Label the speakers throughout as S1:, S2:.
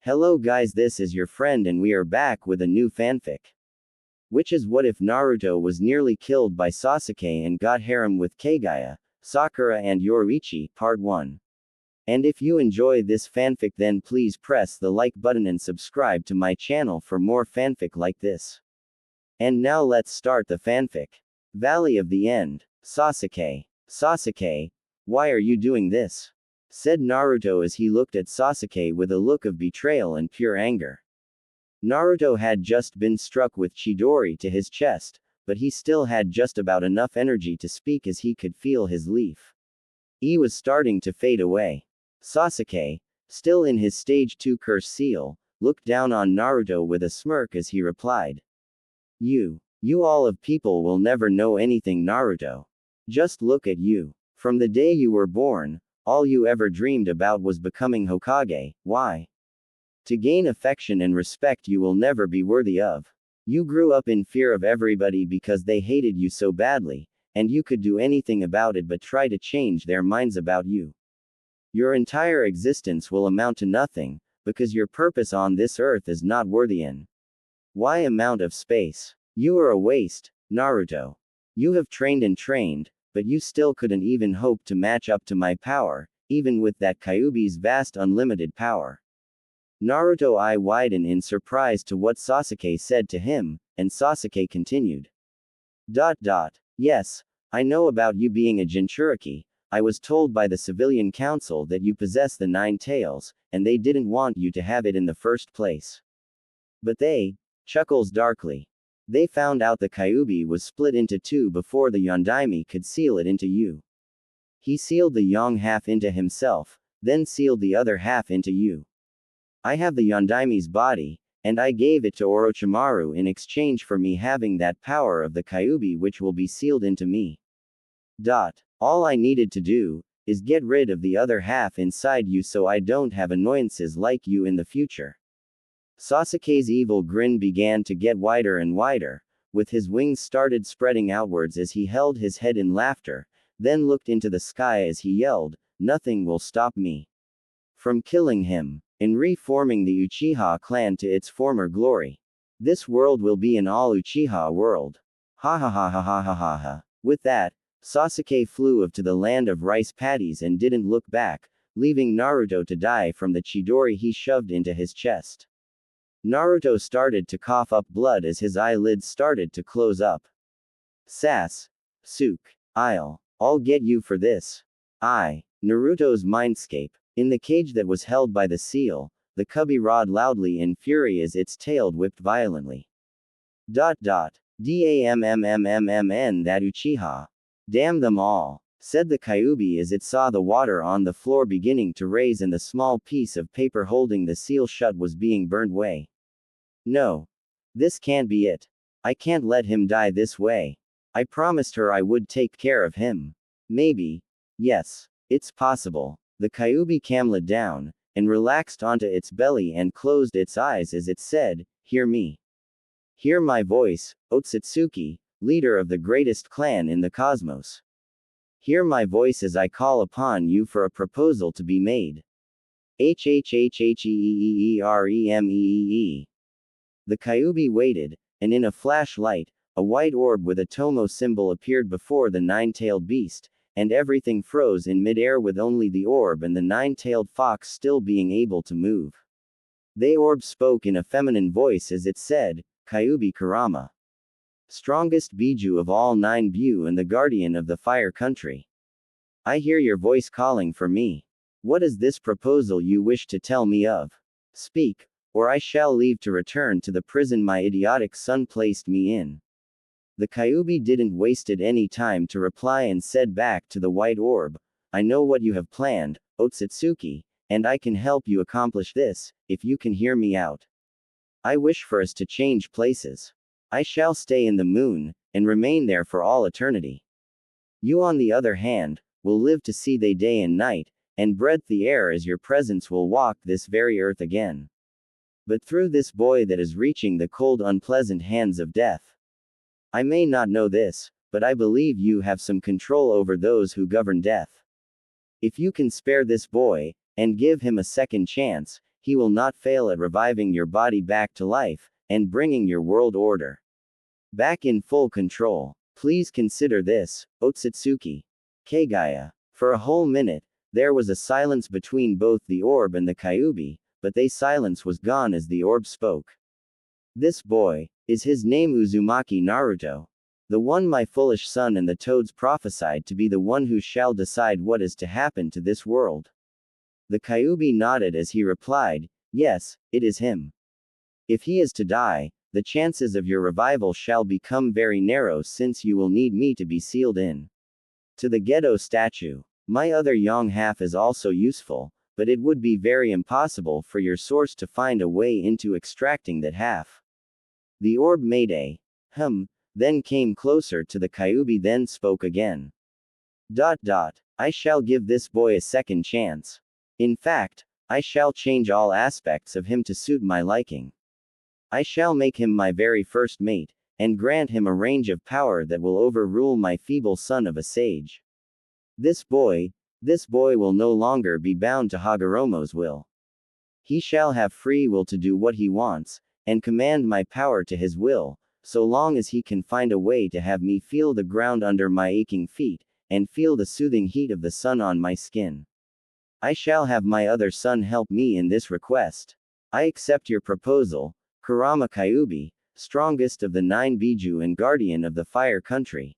S1: Hello guys, this is your friend and we are back with a new fanfic. Which is what if Naruto was nearly killed by Sasuke and got harem with Kaguya, Sakura and Yoruichi, part 1. And if you enjoy this fanfic then please press the like button and subscribe to my channel for more fanfic like this. And now let's start the fanfic. Valley of the End. Sasuke. Sasuke, why are you doing this? Said Naruto as he looked at Sasuke with a look of betrayal and pure anger. Naruto had just been struck with Chidori to his chest, but he still had just about enough energy to speak as he could feel his leaf. He was starting to fade away. Sasuke, still in his stage 2 curse seal, looked down on Naruto with a smirk as he replied. You all of people will never know anything, Naruto. Just look at you. From the day you were born, all you ever dreamed about was becoming Hokage. Why? To gain affection and respect you will never be worthy of. You grew up in fear of everybody because they hated you so badly, and you could do anything about it but try to change their minds about you. Your entire existence will amount to nothing, because your purpose on this earth is not worthy in. Why amount of space? You are a waste, Naruto. You have trained and trained, but you still couldn't even hope to match up to my power, even with that Kyuubi's vast unlimited power. Naruto eye widened in surprise to what Sasuke said to him, and Sasuke continued. Yes, I know about you being a Jinchuriki. I was told by the civilian council that you possess the 9 tails, and they didn't want you to have it in the first place. But they, chuckles darkly. They found out the Kyuubi was split into 2 before the Yondaime could seal it into you. He sealed the yang half into himself, then sealed the other half into you. I have the Yondaime's body, and I gave it to Orochimaru in exchange for me having that power of the Kyuubi which will be sealed into me. All I needed to do, is get rid of the other half inside you so I don't have annoyances like you in the future. Sasuke's evil grin began to get wider and wider, with his wings started spreading outwards as he held his head in laughter, then looked into the sky as he yelled, "Nothing will stop me from killing him, and reforming the Uchiha clan to its former glory. This world will be an all-Uchiha world. Ha ha ha ha ha ha ha ha." With that, Sasuke flew up to the land of rice paddies and didn't look back, leaving Naruto to die from the Chidori he shoved into his chest. Naruto started to cough up blood as his eyelids started to close up. Suke. I'll get you for this. Naruto's mindscape. In the cage that was held by the seal, the cubby roared loudly in fury as its tail whipped violently. Dammn that Uchiha. Damn them all, said the Kyuubi as it saw the water on the floor beginning to raise and the small piece of paper holding the seal shut was being burned away. No. This can't be it. I can't let him die this way. I promised her I would take care of him. Maybe. Yes. It's possible. The Kyuubi calmed down, and relaxed onto its belly and closed its eyes as it said, "Hear me. Hear my voice, Otsutsuki, leader of the greatest clan in the cosmos. Hear my voice as I call upon you for a proposal to be made. Hhhheeremee." The Kyuubi waited, and in a flashlight, a white orb with a Tomo symbol appeared before the 9-tailed beast, and everything froze in mid-air with only the orb and the 9-tailed fox still being able to move. The orb spoke in a feminine voice as it said, "Kyuubi Kurama. Strongest Biju of all 9 Bu and the guardian of the fire country. I hear your voice calling for me. What is this proposal you wish to tell me of? Speak, or I shall leave to return to the prison my idiotic son placed me in." The Kyuubi didn't wasted any time to reply and said back to the white orb, "I know what you have planned, Otsutsuki, and I can help you accomplish this, if you can hear me out. I wish for us to change places. I shall stay in the moon, and remain there for all eternity. You on the other hand, will live to see the day and night, and breathe the air as your presence will walk this very earth again. But through this boy that is reaching the cold unpleasant hands of death. I may not know this, but I believe you have some control over those who govern death. If you can spare this boy, and give him a second chance, he will not fail at reviving your body back to life, and bringing your world order back in full control. Please consider this, Otsutsuki. Kaguya. For a whole minute, there was a silence between both the orb and the Kyuubi, but the silence was gone as the orb spoke. This boy, is his name Uzumaki Naruto? The one my foolish son and the toads prophesied to be the one who shall decide what is to happen to this world. The Kyuubi nodded as he replied, yes, it is him. If he is to die, the chances of your revival shall become very narrow since you will need me to be sealed in to the ghetto statue. My other young half is also useful, but it would be very impossible for your source to find a way into extracting that half. The orb made a then came closer to the Kyuubi, then spoke again. I shall give this boy a second chance. In fact, I shall change all aspects of him to suit my liking. I shall make him my very first mate, and grant him a range of power that will overrule my feeble son of a sage. This boy will no longer be bound to Hagoromo's will. He shall have free will to do what he wants, and command my power to his will, so long as he can find a way to have me feel the ground under my aching feet, and feel the soothing heat of the sun on my skin. I shall have my other son help me in this request. I accept your proposal, Kurama Kyuubi, strongest of the 9 Biju and guardian of the fire country.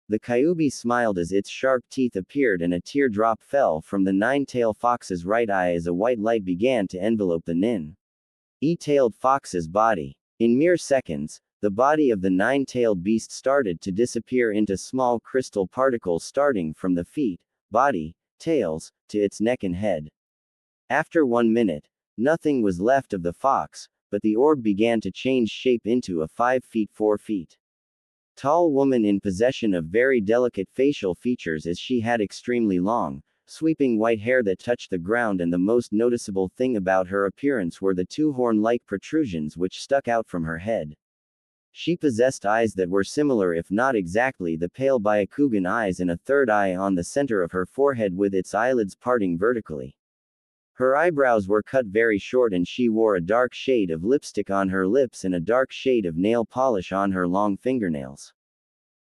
S1: The Kyuubi smiled as its sharp teeth appeared and a teardrop fell from the 9-tailed fox's right eye as a white light began to envelope the nin-tailed fox's body. In mere seconds, the body of the 9-tailed beast started to disappear into small crystal particles starting from the feet, body, tails, to its neck and head. After 1 minute, nothing was left of the fox, but the orb began to change shape into a 5 feet 4 feet tall woman in possession of very delicate facial features, as she had extremely long, sweeping white hair that touched the ground, and the most noticeable thing about her appearance were the 2 horn-like protrusions which stuck out from her head. She possessed eyes that were similar if not exactly the pale Byakugan eyes, and a third eye on the center of her forehead with its eyelids parting vertically. Her eyebrows were cut very short, and she wore a dark shade of lipstick on her lips and a dark shade of nail polish on her long fingernails.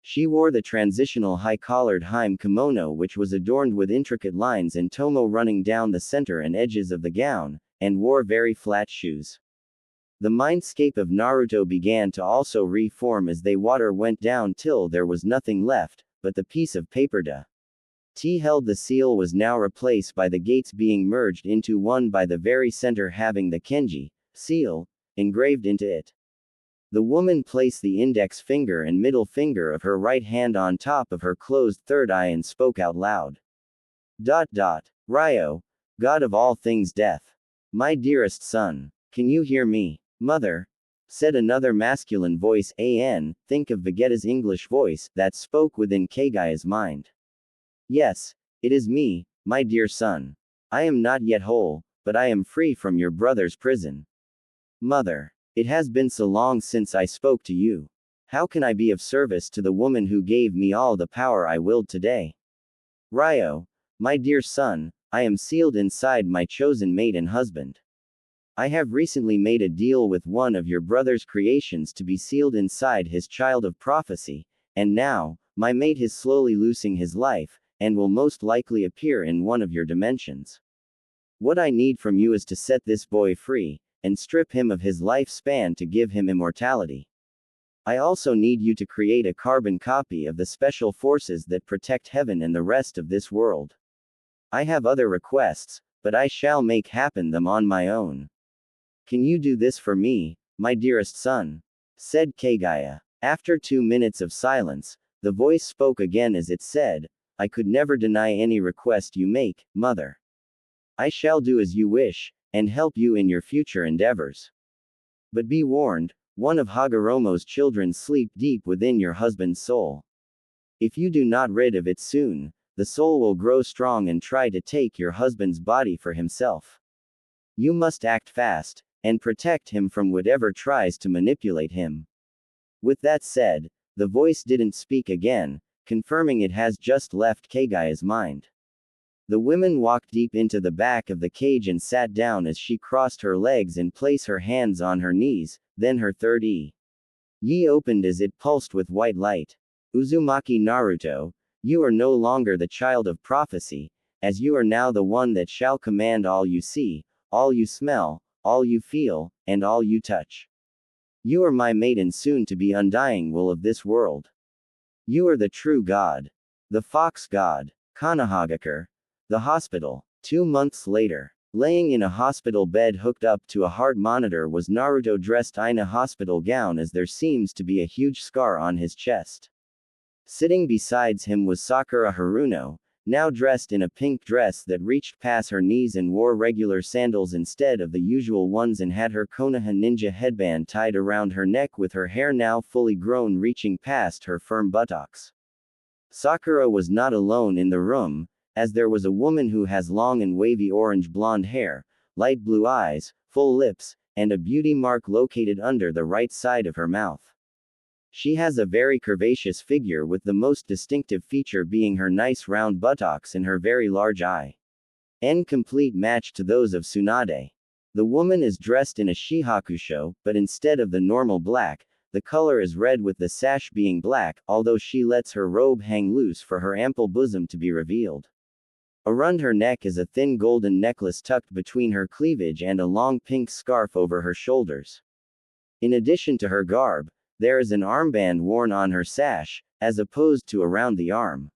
S1: She wore the transitional high-collared Harem kimono, which was adorned with intricate lines and tomo running down the center and edges of the gown, and wore very flat shoes. The mindscape of Naruto began to also reform as the water went down till there was nothing left, but the piece of paper held the seal was now replaced by the gates being merged into one by the very center having the Kenji seal engraved into it. The woman placed the index finger and middle finger of her right hand on top of her closed third eye and spoke out loud. Ryo, God of all things death. My dearest son, can you hear me? Mother, said another masculine voice. Think of Vegeta's English voice that spoke within Kaguya's mind. Yes, it is me, my dear son. I am not yet whole, but I am free from your brother's prison. Mother, it has been so long since I spoke to you. How can I be of service to the woman who gave me all the power I willed today? Ryo, my dear son, I am sealed inside my chosen mate and husband. I have recently made a deal with one of your brother's creations to be sealed inside his child of prophecy, and now, my mate is slowly losing his life, and will most likely appear in one of your dimensions. What I need from you is to set this boy free, and strip him of his lifespan to give him immortality. I also need you to create a carbon copy of the special forces that protect heaven and the rest of this world. I have other requests, but I shall make happen them on my own. Can you do this for me, my dearest son? Said Kaguya. After 2 minutes of silence, the voice spoke again as it said, I could never deny any request you make, mother. I shall do as you wish, and help you in your future endeavors. But be warned, one of Hagoromo's children sleep deep within your husband's soul. If you do not rid of it soon, the soul will grow strong and try to take your husband's body for himself. You must act fast, and protect him from whatever tries to manipulate him. With that said, the voice didn't speak again, confirming it has just left Kaguya's mind. The woman walked deep into the back of the cage and sat down as she crossed her legs and placed her hands on her knees, then her third eye opened as it pulsed with white light. Uzumaki Naruto, you are no longer the child of prophecy, as you are now the one that shall command all you see, all you smell, all you feel, and all you touch. You are my mate and soon to be undying will of this world. You are the true God. The fox god. Konoha. The hospital. 2 months later. Laying in a hospital bed hooked up to a heart monitor was Naruto dressed in a hospital gown as there seems to be a huge scar on his chest. Sitting besides him was Sakura Haruno, now dressed in a pink dress that reached past her knees and wore regular sandals instead of the usual ones and had her Konoha ninja headband tied around her neck with her hair now fully grown reaching past her firm buttocks. Sakura was not alone in the room, as there was a woman who has long and wavy orange blonde hair, light blue eyes, full lips, and a beauty mark located under the right side of her mouth. She has a very curvaceous figure with the most distinctive feature being her nice round buttocks and her very large eye. In complete match to those of Tsunade. The woman is dressed in a shihakusho, but instead of the normal black, the color is red with the sash being black, although she lets her robe hang loose for her ample bosom to be revealed. Around her neck is a thin golden necklace tucked between her cleavage and a long pink scarf over her shoulders. In addition to her garb, there is an armband worn on her sash, as opposed to around the arm.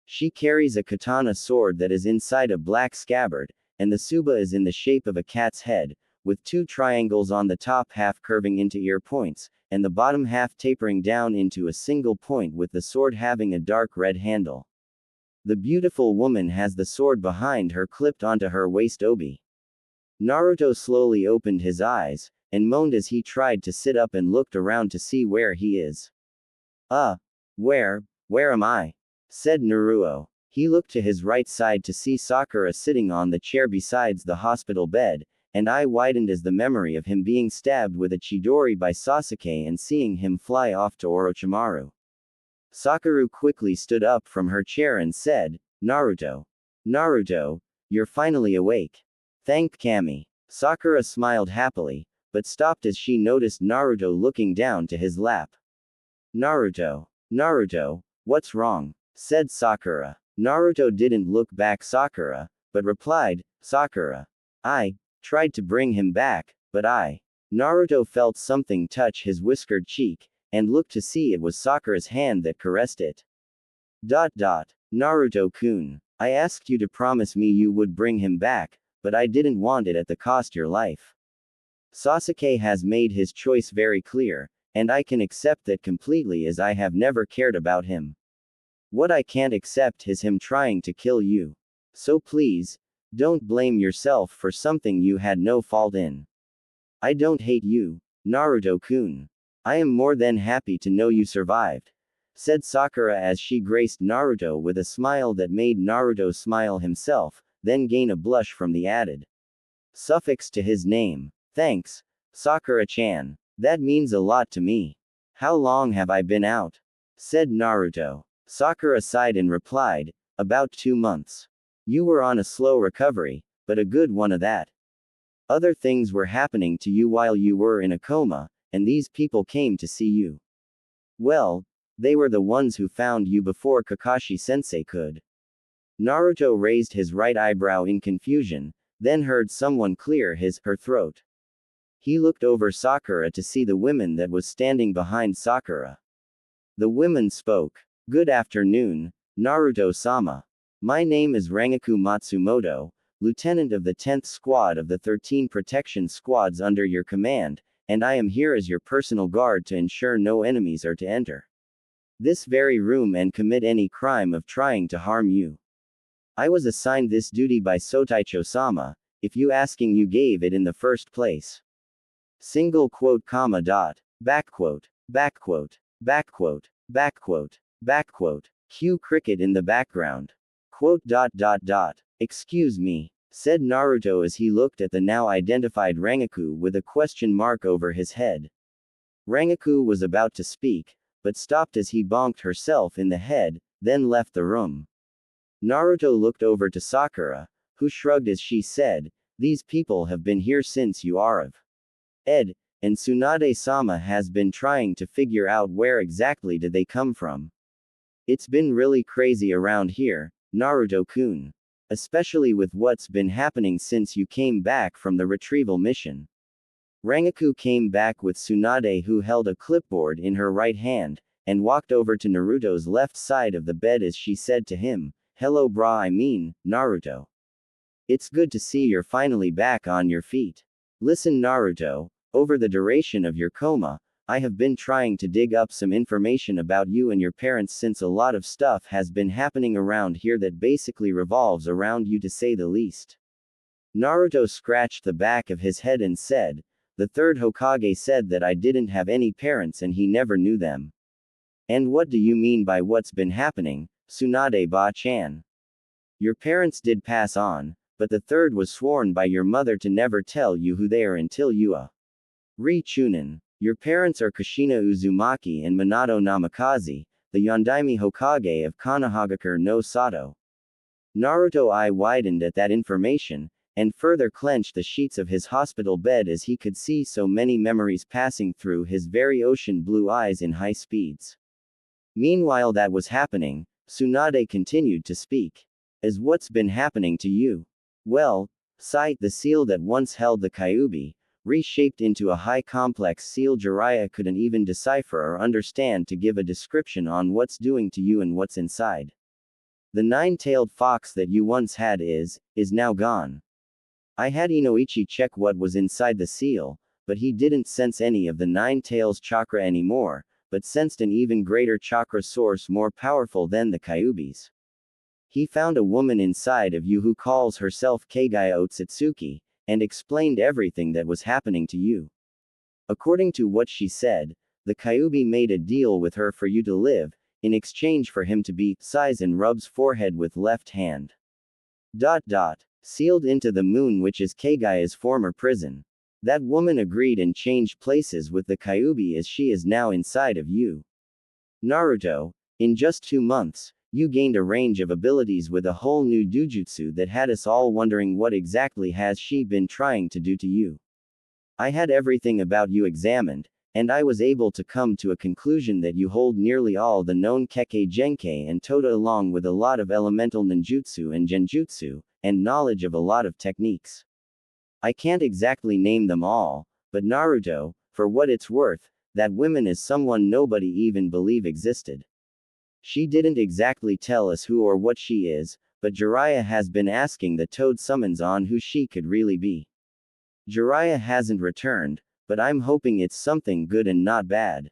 S1: She carries a katana sword that is inside a black scabbard, and the tsuba is in the shape of a cat's head, with two triangles on the top half curving into ear points, and the bottom half tapering down into a single point with the sword having a dark red handle. The beautiful woman has the sword behind her clipped onto her waist obi. Naruto slowly opened his eyes, and moaned as he tried to sit up and looked around to see where he is. Where am I? Said Naruto. He looked to his right side to see Sakura sitting on the chair besides the hospital bed, and eye widened as the memory of him being stabbed with a chidori by Sasuke and seeing him fly off to Orochimaru. Sakura quickly stood up from her chair and said, Naruto, you're finally awake. Thanked Kami. Sakura smiled happily, but stopped as she noticed Naruto looking down to his lap. Naruto, what's wrong? Said Sakura. Naruto didn't look back Sakura, but replied, Sakura. I tried to bring him back, but Naruto felt something touch his whiskered cheek, and looked to see it was Sakura's hand that caressed it. Naruto-kun, I asked you to promise me you would bring him back, but I didn't want it at the cost your life. Sasuke has made his choice very clear, and I can accept that completely as I have never cared about him. What I can't accept is him trying to kill you. So please, don't blame yourself for something you had no fault in. I don't hate you, Naruto-kun. I am more than happy to know you survived, said Sakura as she graced Naruto with a smile that made Naruto smile himself, then gain a blush from the added suffix to his name. Thanks, Sakura-chan. That means a lot to me. How long have I been out? Said Naruto. Sakura sighed and replied, about 2 months. You were on a slow recovery, but a good one at that. Other things were happening to you while you were in a coma, and these people came to see you. Well, they were the ones who found you before Kakashi-sensei could. Naruto raised his right eyebrow in confusion, then heard someone clear her throat. He looked over Sakura to see the woman that was standing behind Sakura. The woman spoke. Good afternoon, Naruto-sama. My name is Rangaku Matsumoto, lieutenant of the 10th squad of the 13 protection squads under your command, and I am here as your personal guard to ensure no enemies are to enter this very room and commit any crime of trying to harm you. I was assigned this duty by Sotaicho-sama, if you asking you gave it in the first place. Single quote comma dot. Back quote. Back quote. Back quote. Back quote. Back quote. Cue cricket in the background. Quote dot dot dot. Excuse me, said Naruto as he looked at the now identified Rangaku with a question mark over his head. Rangaku was about to speak, but stopped as he bonked herself in the head, then left the room. Naruto looked over to Sakura, who shrugged as she said, "These people have been here since you are of Ed, and Tsunade-sama has been trying to figure out where exactly did they come from. It's been really crazy around here, Naruto-kun. Especially with what's been happening since you came back from the retrieval mission." Rangaku came back with Tsunade, who held a clipboard in her right hand, and walked over to Naruto's left side of the bed as she said to him, "Hello Naruto. It's good to see you're finally back on your feet. Listen Naruto, over the duration of your coma, I have been trying to dig up some information about you and your parents since a lot of stuff has been happening around here that basically revolves around you to say the least." Naruto scratched the back of his head and said, "The third Hokage said that I didn't have any parents and he never knew them." "And what do you mean by what's been happening, Tsunade-ba-chan?" "Your parents did pass on, but the third was sworn by your mother to never tell you who they are until you Chunin. Your parents are Kushina Uzumaki and Minato Namikaze, the Yondaime Hokage of Konohagakure no Sato." Naruto eye widened at that information, and further clenched the sheets of his hospital bed as he could see so many memories passing through his very ocean blue eyes in high speeds. Meanwhile that was happening, Tsunade continued to speak. "As what's been happening to you? Well, sight the seal that once held the Kyuubi, reshaped into a high complex seal Jiraiya couldn't even decipher or understand to give a description on what's doing to you and what's inside. The nine-tailed fox that you once had is now gone. I had Inoichi check what was inside the seal, but he didn't sense any of the nine tails chakra anymore, but sensed an even greater chakra source more powerful than the Kyuubi's. He found a woman inside of you who calls herself Kaguya Otsutsuki, and explained everything that was happening to you. According to what she said, the Kyuubi made a deal with her for you to live, in exchange for him to be size and rubs forehead with left hand. Sealed into the moon, which is Kaguya's former prison. That woman agreed and changed places with the Kyuubi as she is now inside of you. Naruto, in just 2 months, you gained a range of abilities with a whole new dujutsu that had us all wondering what exactly has she been trying to do to you. I had everything about you examined, and I was able to come to a conclusion that you hold nearly all the known Kekkei Genkei and Tota along with a lot of elemental ninjutsu and genjutsu, and knowledge of a lot of techniques. I can't exactly name them all, but Naruto, for what it's worth, that woman is someone nobody even believe existed. She didn't exactly tell us who or what she is, but Jiraiya has been asking the Toad summons on who she could really be. Jiraiya hasn't returned, but I'm hoping it's something good and not bad."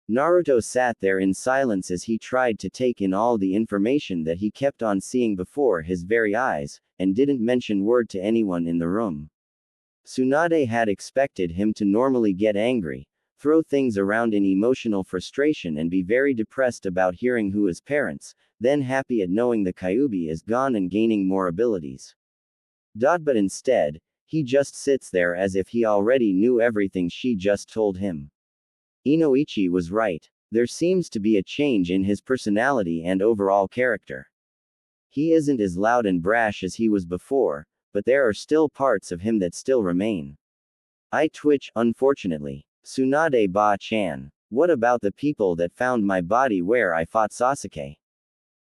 S1: Naruto sat there in silence as he tried to take in all the information that he kept on seeing before his very eyes, and didn't mention word to anyone in the room. Tsunade had expected him to normally get angry, throw things around in emotional frustration and be very depressed about hearing who his parents, then happy at knowing the Kyuubi is gone and gaining more abilities. But instead, he just sits there as if he already knew everything she just told him. Inoichi was right. There seems to be a change in his personality and overall character. He isn't as loud and brash as he was before, but there are still parts of him that still remain. I twitch, unfortunately. Tsunade-ba-chan. What about the people that found my body where I fought Sasuke?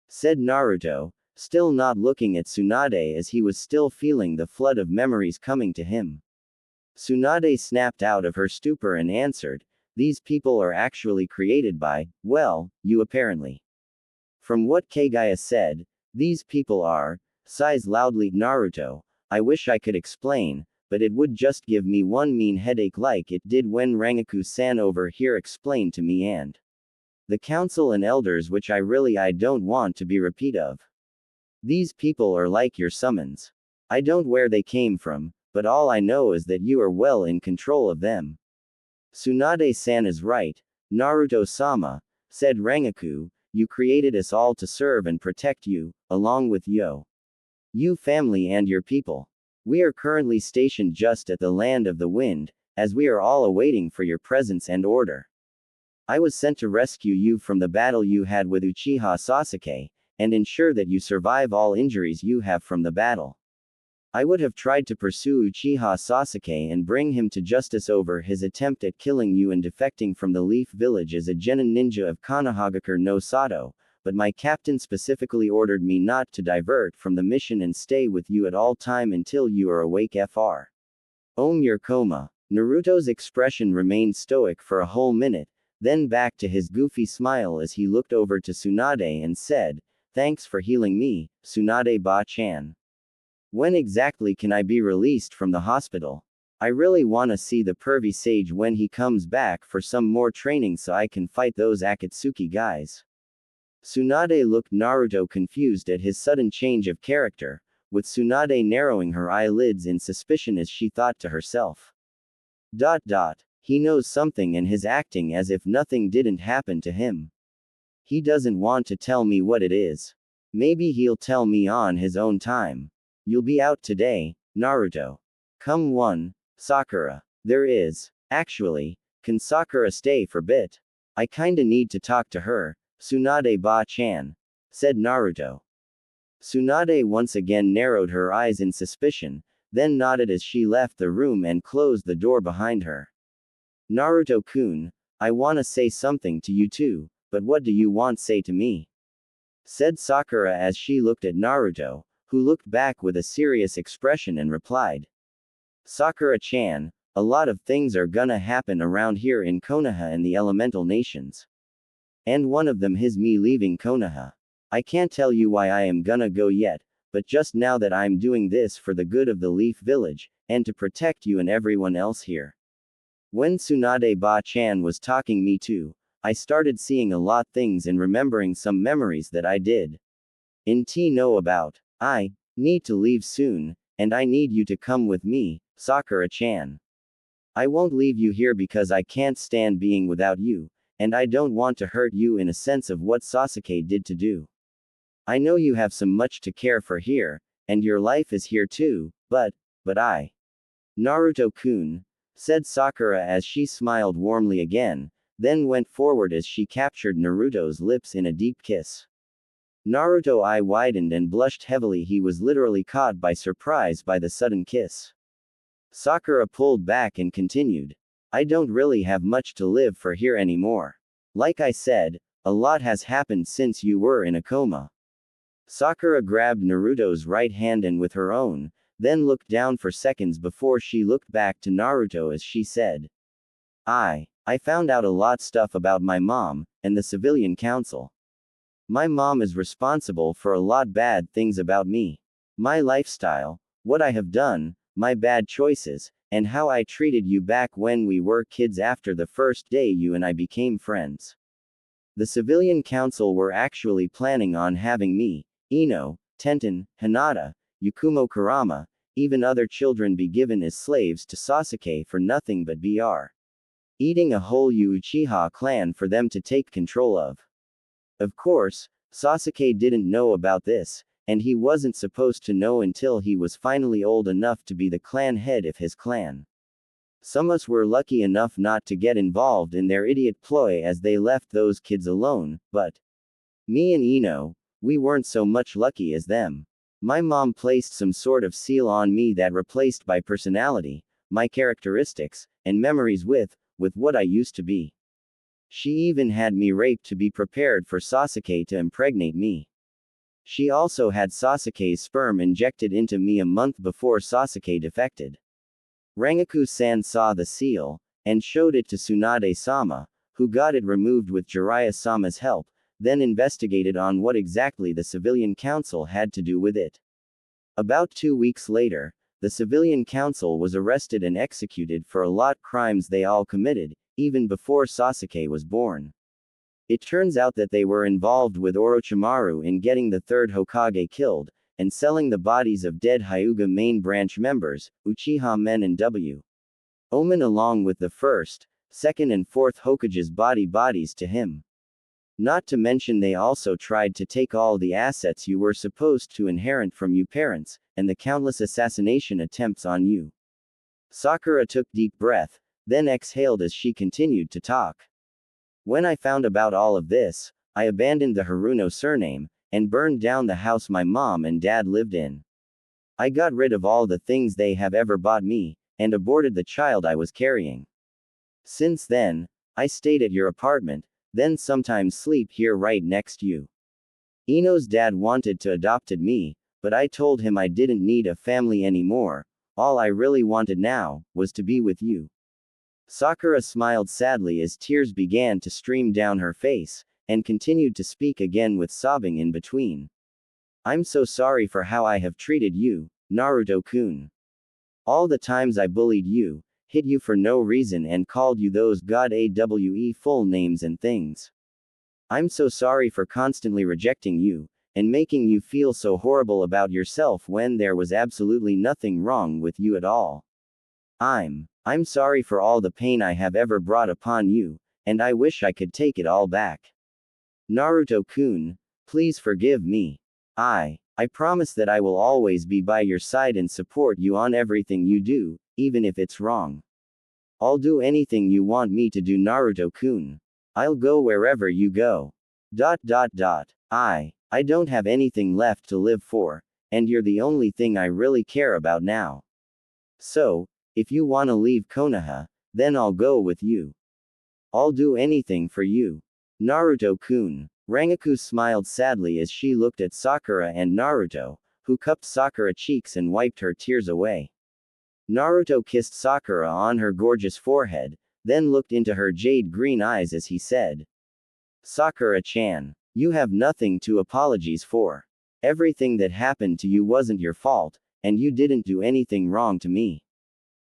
S1: Said Naruto, still not looking at Tsunade as he was still feeling the flood of memories coming to him. Tsunade snapped out of her stupor and answered, "These people are actually created by, well, you apparently." From what Kaguya said, these people are, sighs loudly Naruto, I wish I could explain, but it would just give me one mean headache like it did when Rangaku-san over here explained to me and the council and elders, which I don't want to be repeat of. These people are like your summons. I don't where they came from, but all I know is that you are well in control of them. Tsunade-san is right, Naruto-sama, said Rangaku, you created us all to serve and protect you, along with you family and your people. We are currently stationed just at the land of the wind, as we are all awaiting for your presence and order. I was sent to rescue you from the battle you had with Uchiha Sasuke, and ensure that you survive all injuries you have from the battle. I would have tried to pursue Uchiha Sasuke and bring him to justice over his attempt at killing you and defecting from the Leaf Village as a genin ninja of Konohagakure no Sato, but my captain specifically ordered me not to divert from the mission and stay with you at all time until you are awake fr. Your coma. Naruto's expression remained stoic for a whole minute, then back to his goofy smile as he looked over to Tsunade and said, "Thanks for healing me, Tsunade-ba-chan. When exactly can I be released from the hospital? I really wanna see the pervy sage when he comes back for some more training so I can fight those Akatsuki guys." Tsunade looked Naruto confused at his sudden change of character, with Tsunade narrowing her eyelids in suspicion as she thought to herself. He knows something and his acting as if nothing didn't happen to him. He doesn't want to tell me what it is. Maybe he'll tell me on his own time. You'll be out today, Naruto. Come one, Sakura. There is. Actually, can Sakura stay for bit? I kinda need to talk to her, Tsunade-ba-chan, said Naruto. Tsunade once again narrowed her eyes in suspicion, then nodded as she left the room and closed the door behind her. Naruto-kun, I wanna say something to you too, but what do you want say to me? Said Sakura as she looked at Naruto, who looked back with a serious expression and replied. Sakura-chan, a lot of things are gonna happen around here in Konoha and the elemental nations. And one of them is me leaving Konoha. I can't tell you why I am gonna go yet, but just now that I'm doing this for the good of the Leaf Village, and to protect you and everyone else here. When Tsunade-ba-chan was talking me too, I started seeing a lot things and remembering some memories that I did. Know about. I need to leave soon, and I need you to come with me, Sakura-chan. I won't leave you here because I can't stand being without you, and I don't want to hurt you in a sense of what Sasuke did to do. I know you have so much to care for here, and your life is here too, but I. Naruto-kun, said Sakura as she smiled warmly again, then went forward as she captured Naruto's lips in a deep kiss. Naruto's eye widened and blushed heavily. He was literally caught by surprise by the sudden kiss. Sakura pulled back and continued. I don't really have much to live for here anymore. Like I said, a lot has happened since you were in a coma. Sakura grabbed Naruto's right hand and with her own, then looked down for seconds before she looked back to Naruto as she said. I found out a lot stuff about my mom, and the civilian council. My mom is responsible for a lot bad things about me. My lifestyle, what I have done, my bad choices, and how I treated you back when we were kids after the first day you and I became friends. The civilian council were actually planning on having me, Ino, Tenten, Hinata, Yakumo Kurama, even other children be given as slaves to Sasuke for nothing but eating a whole Uchiha clan for them to take control of. Of course, Sasuke didn't know about this, and he wasn't supposed to know until he was finally old enough to be the clan head of his clan. Some of us were lucky enough not to get involved in their idiot ploy as they left those kids alone, but me and Ino, we weren't so much lucky as them. My mom placed some sort of seal on me that replaced my personality, my characteristics, and memories with what I used to be. She even had me raped to be prepared for Sasuke to impregnate me. She also had Sasuke's sperm injected into me a month before Sasuke defected. Rangaku-san saw the seal, and showed it to Tsunade-sama, who got it removed with Jiraiya-sama's help, then investigated on what exactly the civilian council had to do with it. About 2 weeks later, the civilian council was arrested and executed for a lot crimes they all committed, even before Sasuke was born. It turns out that they were involved with Orochimaru in getting the third Hokage killed, and selling the bodies of dead Hyuga main branch members, Uchiha Men and W. Omen along with the first, second and fourth Hokage's bodies to him. Not to mention they also tried to take all the assets you were supposed to inherit from you parents, and the countless assassination attempts on you. Sakura took deep breath, then exhaled as she continued to talk. When I found about all of this, I abandoned the Haruno surname, and burned down the house my mom and dad lived in. I got rid of all the things they have ever bought me, and aborted the child I was carrying. Since then, I stayed at your apartment, then sometimes sleep here right next to you. Ino's dad wanted to adopted me, but I told him I didn't need a family anymore. All I really wanted now was to be with you. Sakura smiled sadly as tears began to stream down her face, and continued to speak again with sobbing in between. I'm so sorry for how I have treated you, Naruto-kun. All the times I bullied you, hit you for no reason and called you those god AWE full names and things. I'm so sorry for constantly rejecting you, and making you feel so horrible about yourself when there was absolutely nothing wrong with you at all. I'm sorry for all the pain I have ever brought upon you, and I wish I could take it all back. Naruto-kun, please forgive me. I promise that I will always be by your side and support you on everything you do, even if it's wrong. I'll do anything you want me to do, Naruto-kun. I'll go wherever you go. I don't have anything left to live for, and you're the only thing I really care about now. So, if you wanna leave Konoha, then I'll go with you. I'll do anything for you. Naruto-kun. Rangaku smiled sadly as she looked at Sakura and Naruto, who cupped Sakura cheeks and wiped her tears away. Naruto kissed Sakura on her gorgeous forehead, then looked into her jade green eyes as he said, Sakura-chan, you have nothing to apologize for. Everything that happened to you wasn't your fault, and you didn't do anything wrong to me.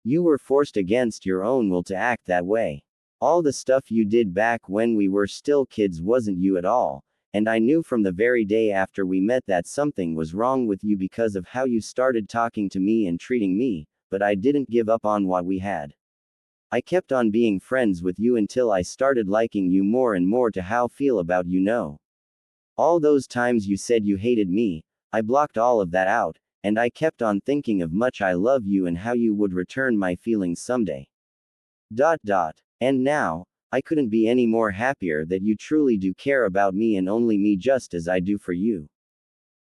S1: You were forced against your own will to act that way. All the stuff you did back when we were still kids wasn't you at all, and I knew from the very day after we met that something was wrong with you because of how you started talking to me and treating me, but I didn't give up on what we had. I kept on being friends with you until I started liking you more and more to how feel about you know. All those times you said you hated me, I blocked all of that out, and I kept on thinking of much I love you and how you would return my feelings someday. And now, I couldn't be any more happier that you truly do care about me and only me just as I do for you.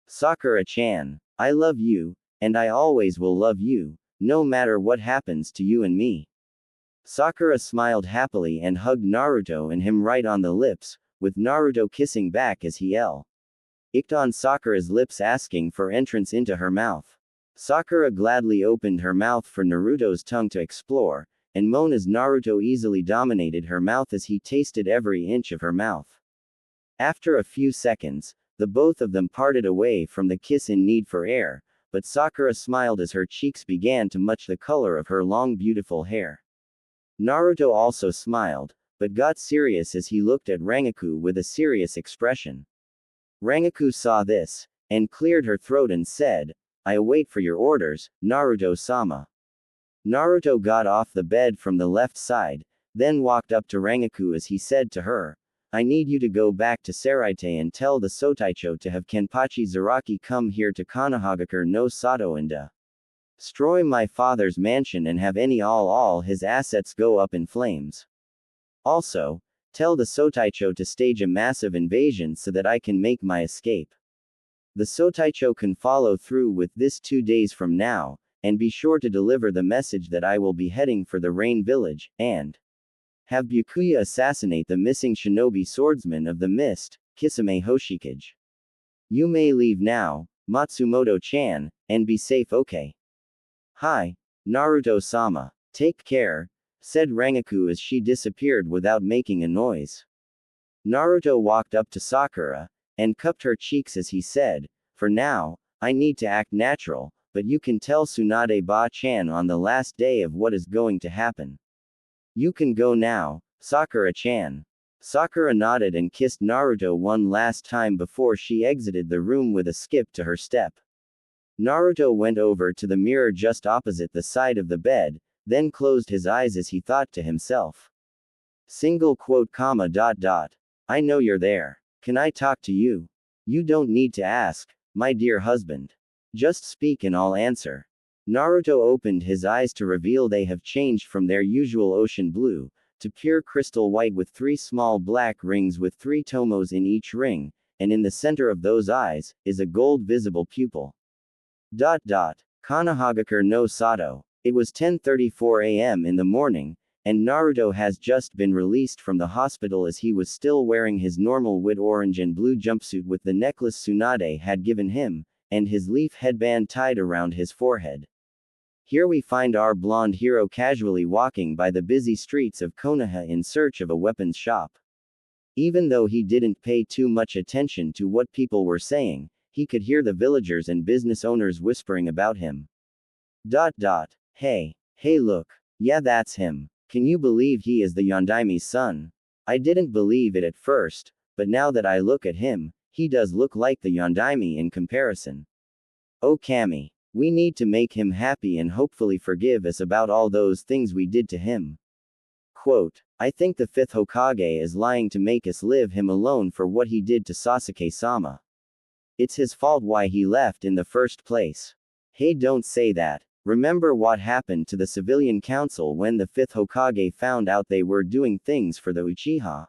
S1: Sakura-chan, I love you, and I always will love you, no matter what happens to you and me. Sakura smiled happily and hugged Naruto and him right on the lips, with Naruto kissing back as he licked on Sakura's lips asking for entrance into her mouth. Sakura gladly opened her mouth for Naruto's tongue to explore, and moan as Naruto easily dominated her mouth as he tasted every inch of her mouth. After a few seconds, the both of them parted away from the kiss in need for air, but Sakura smiled as her cheeks began to match the color of her long beautiful hair. Naruto also smiled, but got serious as he looked at Rangaku with a serious expression. Rangaku saw this, and cleared her throat and said, I await for your orders, Naruto-sama. Naruto got off the bed from the left side, then walked up to Rangaku as he said to her, I need you to go back to Saraite and tell the Sotaicho to have Kenpachi Zaraki come here to Konohagakure no Sato and destroy my father's mansion and have all his assets go up in flames. Also, tell the Sotaicho to stage a massive invasion so that I can make my escape. The Sotaicho can follow through with this 2 days from now, and be sure to deliver the message that I will be heading for the Rain Village, and have Byakuya assassinate the missing shinobi swordsman of the mist, Kisame Hoshikage. You may leave now, Matsumoto-chan, and be safe, okay? Hi, Naruto-sama. Take care, said Rangaku as she disappeared without making a noise. Naruto walked up to Sakura, and cupped her cheeks as he said, for now, I need to act natural, but you can tell Tsunade Ba-chan on the last day of what is going to happen. You can go now, Sakura-chan. Sakura nodded and kissed Naruto one last time before she exited the room with a skip to her step. Naruto went over to the mirror just opposite the side of the bed, then closed his eyes as he thought to himself. I know you're there. Can I talk to you? You don't need to ask, my dear husband. Just speak and I'll answer. Naruto opened his eyes to reveal they have changed from their usual ocean blue, to pure crystal white with 3 small black rings with 3 tomos in each ring, and in the center of those eyes, is a gold visible pupil. Konohagakure no Sato. It was 10:34 a.m. in the morning, and Naruto has just been released from the hospital as he was still wearing his normal wit orange and blue jumpsuit with the necklace Tsunade had given him, and his leaf headband tied around his forehead. Here we find our blonde hero casually walking by the busy streets of Konoha in search of a weapons shop. Even though he didn't pay too much attention to what people were saying, he could hear the villagers and business owners whispering about him. Hey look. Yeah, that's him. Can you believe he is the Yondaime's son? I didn't believe it at first, but now that I look at him, he does look like the Yondaime in comparison. Oh Kami. We need to make him happy and hopefully forgive us about all those things we did to him. Quote, I think the 5th Hokage is lying to make us leave him alone for what he did to Sasuke-sama. It's his fault why he left in the first place. Hey, don't say that. Remember what happened to the civilian council when the 5th Hokage found out they were doing things for the Uchiha?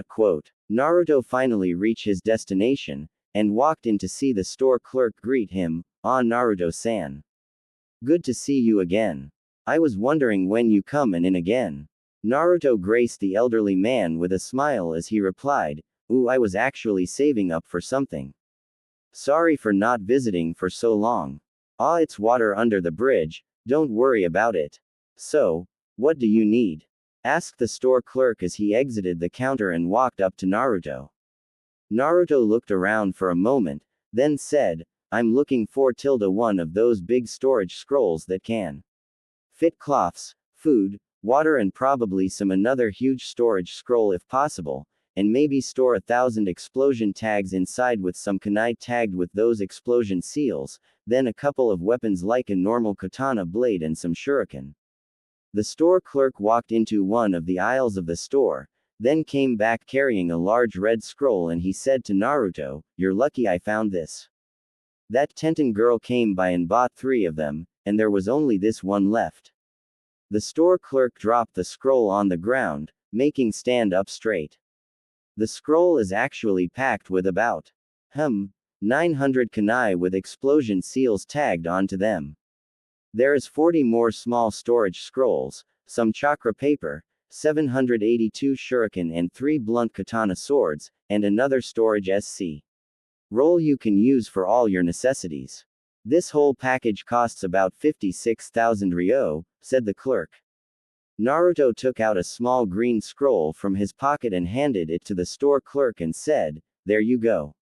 S1: Quote, Naruto finally reached his destination, and walked in to see the store clerk greet him. Ah, Naruto-san. Good to see you again. I was wondering when you come in again. Naruto graced the elderly man with a smile as he replied, Ooh, I was actually saving up for something. Sorry for not visiting for so long. Ah, it's water under the bridge, don't worry about it. So, what do you need? Asked the store clerk as he exited the counter and walked up to Naruto. Naruto looked around for a moment, then said, I'm looking for one of those big storage scrolls that can fit cloths, food, water and probably some another huge storage scroll if possible, and maybe store 1,000 explosion tags inside with some kunai tagged with those explosion seals, then a couple of weapons like a normal katana blade and some shuriken. The store clerk walked into one of the aisles of the store, then came back carrying a large red scroll and he said to Naruto, You're lucky I found this. That Tenten girl came by and bought 3 of them, and there was only this one left. The store clerk dropped the scroll on the ground, making stand up straight. The scroll is actually packed with about 900 kunai with explosion seals tagged onto them. There is 40 more small storage scrolls, some chakra paper, 782 shuriken and 3 blunt katana swords, and another storage SC roll you can use for all your necessities. This whole package costs about 56,000 ryo, said the clerk. Naruto took out a small green scroll from his pocket and handed it to the store clerk and said, There you go.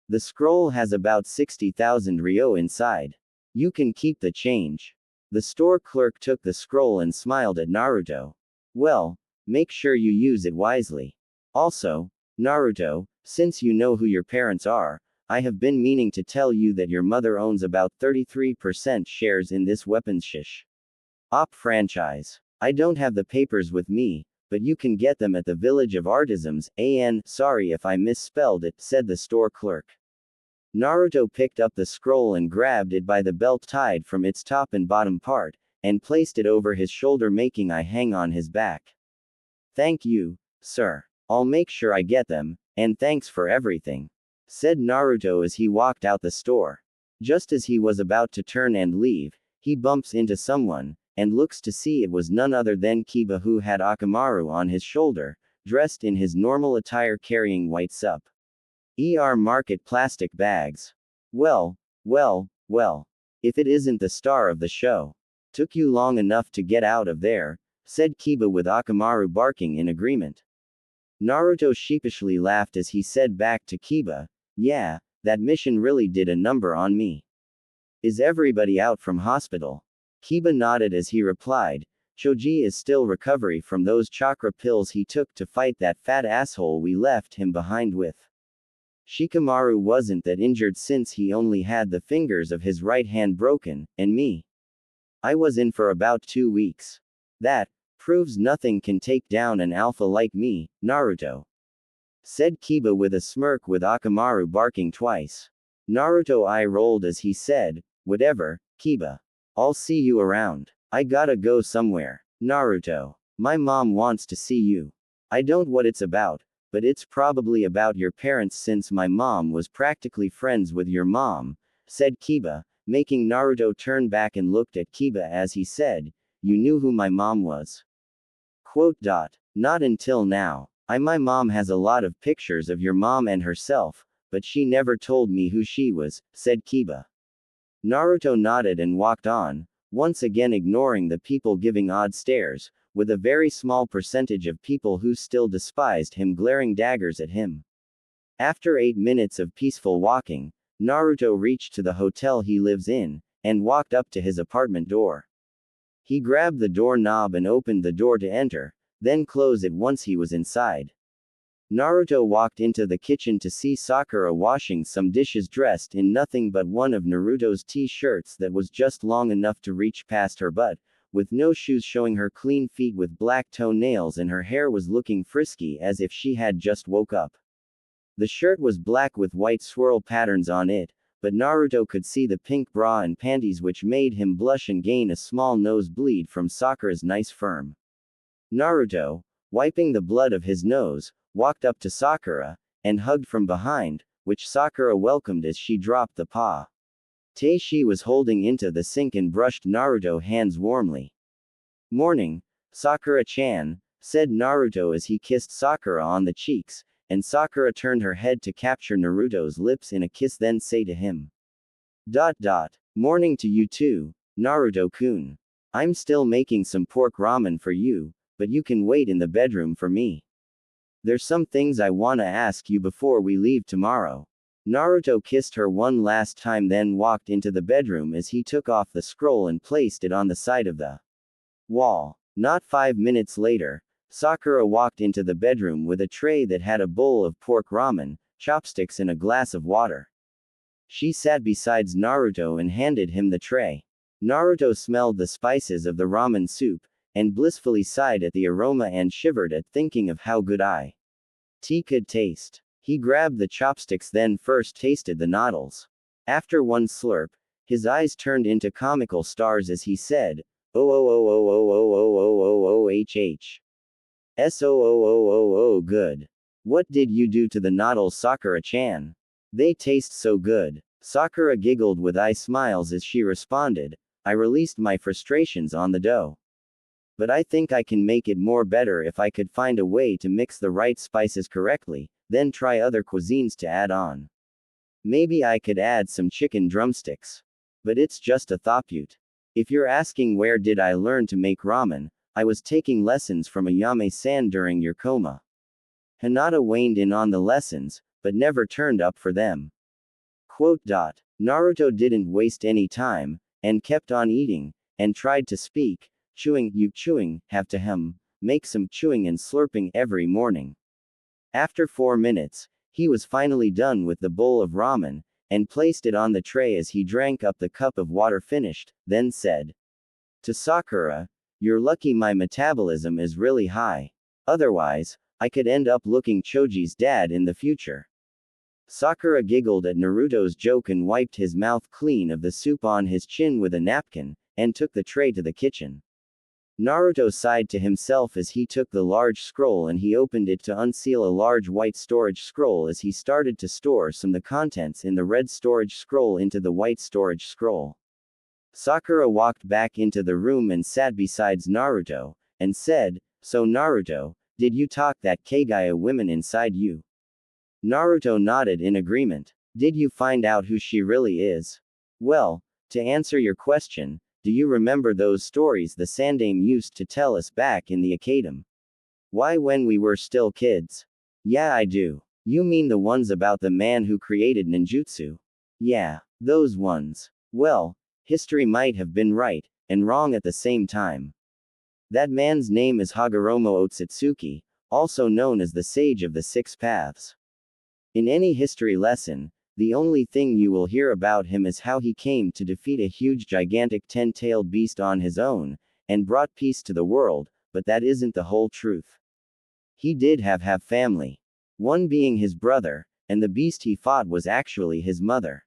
S1: The scroll has about 60,000 ryo inside. You can keep the change. The store clerk took the scroll and smiled at Naruto. Well, make sure you use it wisely. Also, Naruto, since you know who your parents are, I have been meaning to tell you that your mother owns about 33% shares in this weapons op franchise. I don't have the papers with me, but you can get them at the Village of Artisans, sorry if I misspelled it, said the store clerk. Naruto picked up the scroll and grabbed it by the belt tied from its top and bottom part, and placed it over his shoulder making I hang on his back. Thank you, sir. I'll make sure I get them, and thanks for everything, said Naruto as he walked out the store. Just as he was about to turn and leave, he bumps into someone, and looks to see it was none other than Kiba who had Akamaru on his shoulder, dressed in his normal attire carrying white market plastic bags. Well, if it isn't the star of the show. Took you long enough to get out of there, said Kiba with Akamaru barking in agreement. Naruto sheepishly laughed as he said back to Kiba, Yeah, that mission really did a number on me. Is everybody out from hospital? Kiba nodded as he replied, Choji is still recovering from those chakra pills he took to fight that fat asshole we left him behind with. Shikamaru wasn't that injured since he only had the fingers of his right hand broken, and me. I was in for about 2 weeks. That proves nothing can take down an alpha like me, Naruto, said Kiba with a smirk with Akamaru barking twice. Naruto eye-rolled as he said, Whatever, Kiba. I'll see you around. I gotta go somewhere. Naruto. My mom wants to see you. I don't what it's about, but it's probably about your parents since my mom was practically friends with your mom, said Kiba, making Naruto turn back and looked at Kiba as he said, you knew who my mom was. Quote. Not until now. My mom has a lot of pictures of your mom and herself, but she never told me who she was, said Kiba. Naruto nodded and walked on, once again ignoring the people giving odd stares, with a very small percentage of people who still despised him glaring daggers at him. After 8 minutes of peaceful walking, Naruto reached to the hotel he lives in, and walked up to his apartment door. He grabbed the doorknob and opened the door to enter, then closed it once he was inside. Naruto walked into the kitchen to see Sakura washing some dishes dressed in nothing but one of Naruto's t-shirts that was just long enough to reach past her butt, with no shoes showing her clean feet with black toenails, and her hair was looking frisky as if she had just woke up. The shirt was black with white swirl patterns on it, but Naruto could see the pink bra and panties, which made him blush and gain a small nosebleed from Sakura's nice firm. Naruto, wiping the blood of his nose, walked up to Sakura, and hugged from behind, which Sakura welcomed as she dropped the paw she was holding into the sink and brushed Naruto's hands warmly. Morning, Sakura-chan, said Naruto as he kissed Sakura on the cheeks, and Sakura turned her head to capture Naruto's lips in a kiss, then say to him. Morning to you too, Naruto-kun. I'm still making some pork ramen for you, but you can wait in the bedroom for me. There's some things I wanna ask you before we leave tomorrow. Naruto kissed her one last time, then walked into the bedroom as he took off the scroll and placed it on the side of the wall. Not 5 minutes later, Sakura walked into the bedroom with a tray that had a bowl of pork ramen, chopsticks, and a glass of water. She sat beside Naruto and handed him the tray. Naruto smelled the spices of the ramen soup, and blissfully sighed at the aroma and shivered at thinking of how good it could taste. He grabbed the chopsticks, then first tasted the noodles. After one slurp, his eyes turned into comical stars as he said, oh oh oh oh oh oh oh oh oh oh h oh good. What did you do to the noodles, Sakura-chan? They taste so good. Sakura giggled with eye smiles as she responded, I released my frustrations on the dough. But I think I can make it more better if I could find a way to mix the right spices correctly, then try other cuisines to add on. Maybe I could add some chicken drumsticks. But it's just a thought. If you're asking where did I learn to make ramen, I was taking lessons from Ayame-san during your coma. Hinata waned in on the lessons, but never turned up for them. Quote. Naruto didn't waste any time, and kept on eating, and tried to speak, chewing, have to make some chewing and slurping every morning. After 4 minutes, he was finally done with the bowl of ramen, and placed it on the tray as he drank up the cup of water finished, then said to Sakura, you're lucky my metabolism is really high. Otherwise, I could end up looking Choji's dad in the future. Sakura giggled at Naruto's joke and wiped his mouth clean of the soup on his chin with a napkin, and took the tray to the kitchen. Naruto sighed to himself as he took the large scroll and he opened it to unseal a large white storage scroll as he started to store some of the contents in the red storage scroll into the white storage scroll. Sakura walked back into the room and sat beside Naruto, and said, so Naruto, did you talk that Kaguya woman inside you? Naruto nodded in agreement. Did you find out who she really is? Well, to answer your question, do you remember those stories the Sandame used to tell us back in the Academy? Why, when we were still kids? Yeah, I do. You mean the ones about the man who created ninjutsu? Yeah, those ones. Well, history might have been right, and wrong at the same time. That man's name is Hagoromo Otsutsuki, also known as the Sage of the Six Paths. In any history lesson, the only thing you will hear about him is how he came to defeat a huge gigantic 10-tailed beast on his own, and brought peace to the world, but that isn't the whole truth. He did have family. One being his brother, and the beast he fought was actually his mother.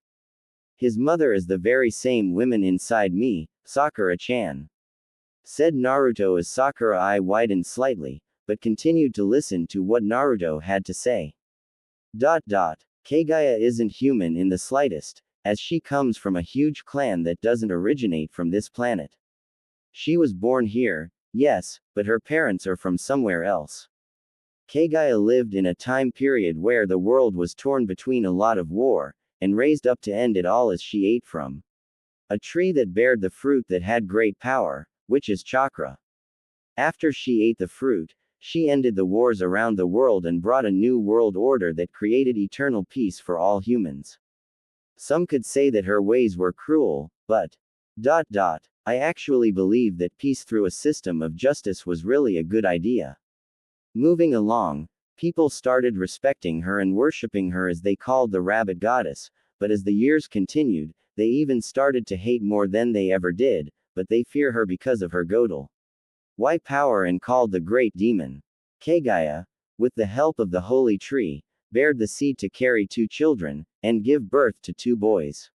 S1: His mother is the very same woman inside me, Sakura-chan. Said Naruto as Sakura eye widened slightly, but continued to listen to what Naruto had to say. Kaguya isn't human in the slightest, as she comes from a huge clan that doesn't originate from this planet. She was born here, yes, but her parents are from somewhere else. Kaguya lived in a time period where the world was torn between a lot of war, and raised up to end it all as she ate from a tree that bared the fruit that had great power, which is chakra. After she ate the fruit, she ended the wars around the world and brought a new world order that created eternal peace for all humans. Some could say that her ways were cruel, but I actually believe that peace through a system of justice was really a good idea. Moving along, people started respecting her and worshipping her as they called the rabbit goddess, but as the years continued, they even started to hate more than they ever did, but they fear her because of her godel. Why power and called the great demon. Kaguya, with the help of the holy tree, bared the seed to carry 2 children, and give birth to 2 boys.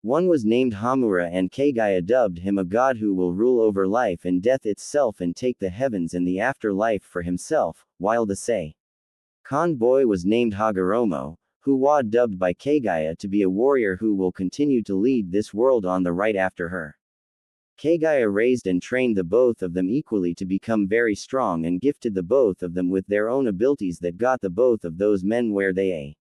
S1: One was named Hamura and Kaguya dubbed him a god who will rule over life and death itself and take the heavens and the afterlife for himself, while the second boy was named Hagoromo, who was dubbed by Kaguya to be a warrior who will continue to lead this world on the right after her. Kaguya raised and trained the both of them equally to become very strong and gifted the both of them with their own abilities that got the both of those men where they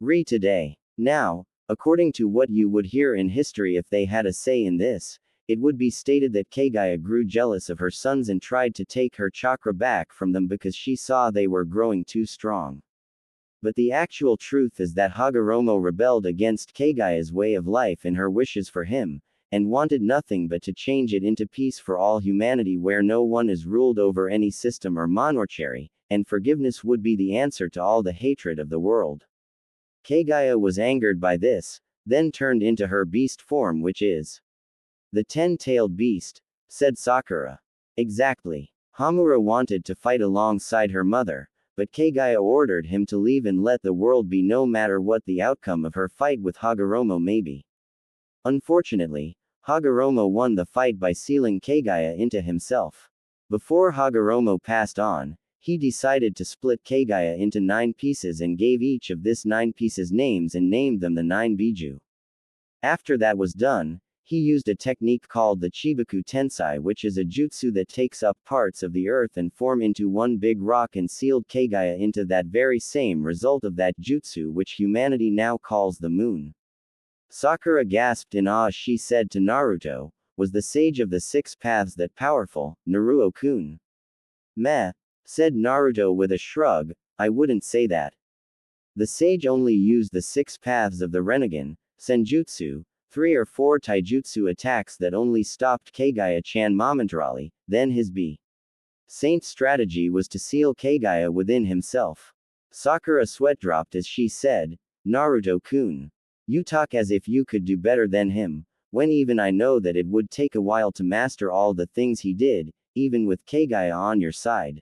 S1: are today. Now, according to what you would hear in history if they had a say in this, it would be stated that Kaguya grew jealous of her sons and tried to take her chakra back from them because she saw they were growing too strong. But the actual truth is that Hagoromo rebelled against Kaguya's way of life and her wishes for him, and wanted nothing but to change it into peace for all humanity where no one is ruled over any system or monarchy, and forgiveness would be the answer to all the hatred of the world. Kaguya was angered by this, then turned into her beast form, which is the 10-tailed beast, said Sakura. Exactly. Hamura wanted to fight alongside her mother, but Kaguya ordered him to leave and let the world be no matter what the outcome of her fight with Hagoromo may be. Unfortunately, Hagoromo won the fight by sealing Kaguya into himself. Before Hagoromo passed on, he decided to split Kaguya into 9 pieces and gave each of this 9 pieces names and named them the 9 Biju. After that was done, he used a technique called the Chibaku Tensai, which is a jutsu that takes up parts of the earth and form into one big rock and sealed Kaguya into that very same result of that jutsu which humanity now calls the moon. Sakura gasped in awe. She said to Naruto, was the sage of the 6 paths that powerful, Naruto-kun? Meh, said Naruto with a shrug, I wouldn't say that. The sage only used the 6 paths of the Renegan, Senjutsu, 3 or 4 taijutsu attacks that only stopped Kaguya-chan momentarily, then his Saint's strategy was to seal Kaguya within himself. Sakura sweat dropped as she said, Naruto-kun. You talk as if you could do better than him, when even I know that it would take a while to master all the things he did, even with Kaguya on your side.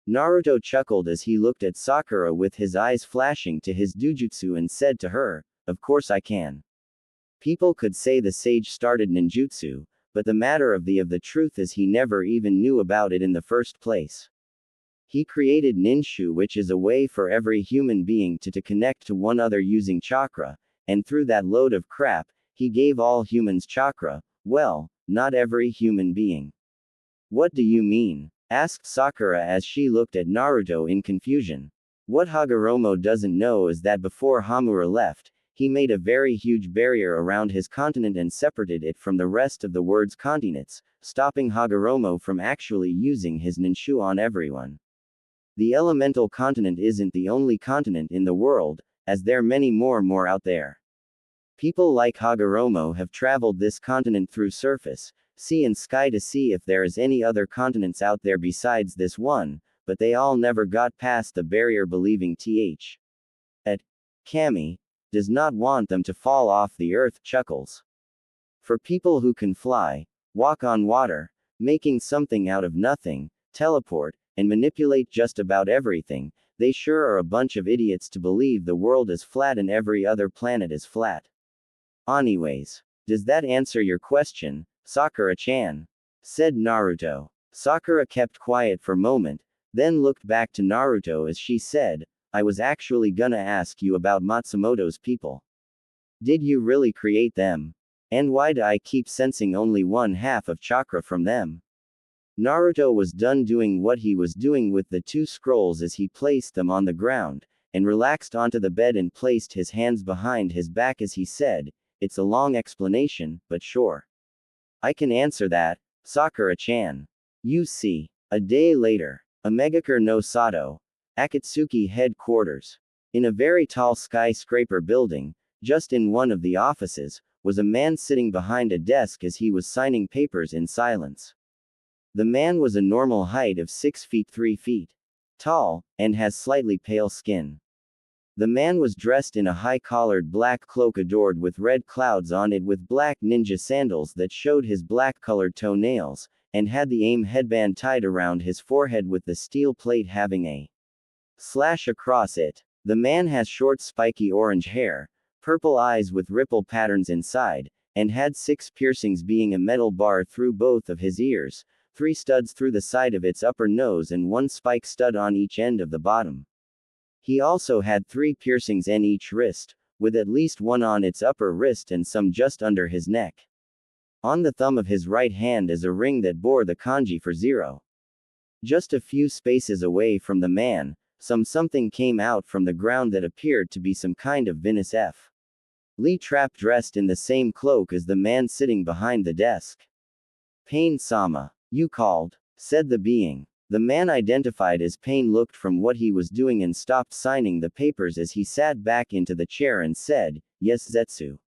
S1: Naruto chuckled as he looked at Sakura with his eyes flashing to his dujutsu and said to her, of course I can. People could say the sage started ninjutsu, but the matter of the truth is he never even knew about it in the first place. He created ninshu, which is a way for every human being to connect to one other using chakra, and through that load of crap, he gave all humans chakra, well, not every human being. What do you mean? Asked Sakura as she looked at Naruto in confusion. What Hagoromo doesn't know is that before Hamura left, he made a very huge barrier around his continent and separated it from the rest of the world's continents, stopping Hagoromo from actually using his ninshu on everyone. The elemental continent isn't the only continent in the world, as there are many more out there. People like Hagoromo have traveled this continent through surface, sea and sky to see if there is any other continents out there besides this one, but they all never got past the barrier, believing Kami does not want them to fall off the earth. Chuckles. For people who can fly, walk on water, making something out of nothing, teleport, and manipulate just about everything, they sure are a bunch of idiots to believe the world is flat and every other planet is flat. Anyways, does that answer your question, Sakura-chan? Said Naruto. Sakura kept quiet for a moment, then looked back to Naruto as she said, I was actually gonna ask you about Matsumoto's people. Did you really create them? And why do I keep sensing only one half of chakra from them? Naruto was done doing what he was doing with the two scrolls as he placed them on the ground, and relaxed onto the bed and placed his hands behind his back as he said, it's a long explanation, but sure. I can answer that, Sakura-chan. You see. A day later. Omegakure no Sato. Akatsuki headquarters. In a very tall skyscraper building, just in one of the offices, was a man sitting behind a desk as he was signing papers in silence. The man was a normal height of 6 feet 3 feet tall, and has slightly pale skin. The man was dressed in a high-collared black cloak adorned with red clouds on it with black ninja sandals that showed his black-colored toenails, and had the aim headband tied around his forehead with the steel plate having a slash across it. The man has short spiky orange hair, purple eyes with ripple patterns inside, and had 6 piercings being a metal bar through both of his ears, 3 studs through the side of its upper nose and 1 spike stud on each end of the bottom. He also had 3 piercings in each wrist, with at least one on its upper wrist and some just under his neck. On the thumb of his right hand is a ring that bore the kanji for 0. Just a few spaces away from the man, something came out from the ground that appeared to be some kind of Venus F. Lee Trap dressed in the same cloak as the man sitting behind the desk. Pain-sama. You called, said the being. The man identified as Pain looked from what he was doing and stopped signing the papers as he sat back into the chair and said, Yes Zetsu.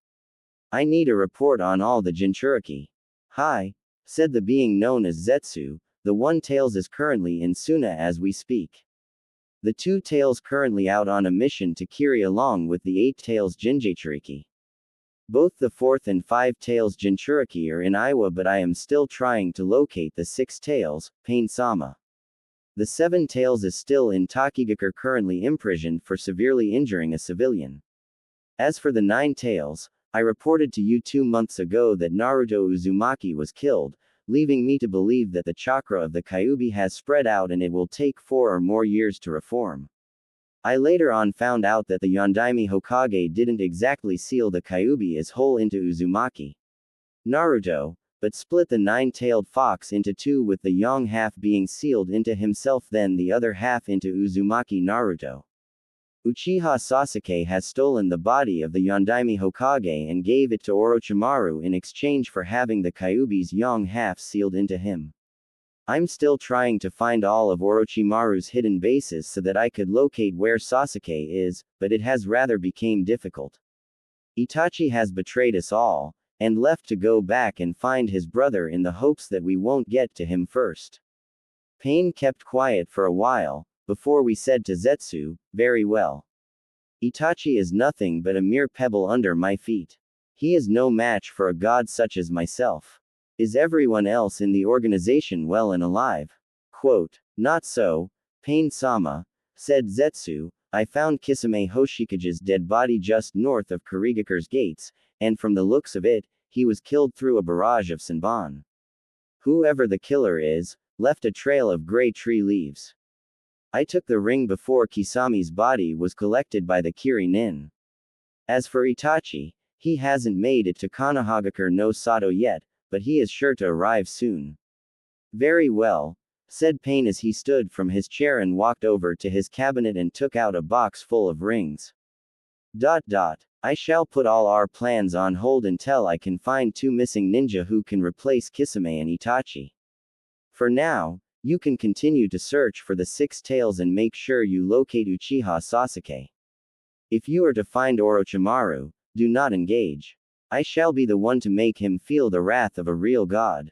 S1: I need a report on all the Jinchuriki. Hi, said the being known as Zetsu, the one tails is currently in Suna as we speak. The 2 tails currently out on a mission to Kiri along with the 8 tails Jinjachuriki. Both the 4th and 5 tails Jinchuriki are in Iwa but I am still trying to locate the 6 tails, Pain-sama. The 7 tails is still in Takigakure currently imprisoned for severely injuring a civilian. As for the 9 tails, I reported to you 2 months ago that Naruto Uzumaki was killed, leaving me to believe that the chakra of the Kyuubi has spread out and it will take 4 or more years to reform. I later on found out that the Yondaime Hokage didn't exactly seal the Kyuubi as whole into Uzumaki Naruto, but split the 9-tailed fox into 2 with the yang half being sealed into himself then the other half into Uzumaki Naruto. Uchiha Sasuke has stolen the body of the Yondaime Hokage and gave it to Orochimaru in exchange for having the Kyuubi's yang half sealed into him. I'm still trying to find all of Orochimaru's hidden bases so that I could locate where Sasuke is, but it has rather become difficult. Itachi has betrayed us all, and left to go back and find his brother in the hopes that we won't get to him first. Pain kept quiet for a while, before we said to Zetsu, very well. Itachi is nothing but a mere pebble under my feet. He is no match for a god such as myself. Is everyone else in the organization well and alive? Quote, not so, Pain-sama, said Zetsu, I found Kisame Hoshikage's dead body just north of Kirigakure's gates, and from the looks of it, he was killed through a barrage of Senbon. Whoever the killer is, left a trail of gray tree leaves. I took the ring before Kisami's body was collected by the Kiri-nin. As for Itachi, he hasn't made it to Konohagakure no Sato yet, but he is sure to arrive soon. Very well, said Pain as he stood from his chair and walked over to his cabinet and took out a box full of rings. I shall put all our plans on hold until I can find 2 missing ninja who can replace Kisame and Itachi. For now, you can continue to search for the 6 tails and make sure you locate Uchiha Sasuke. If you are to find Orochimaru, do not engage. I shall be the one to make him feel the wrath of a real god.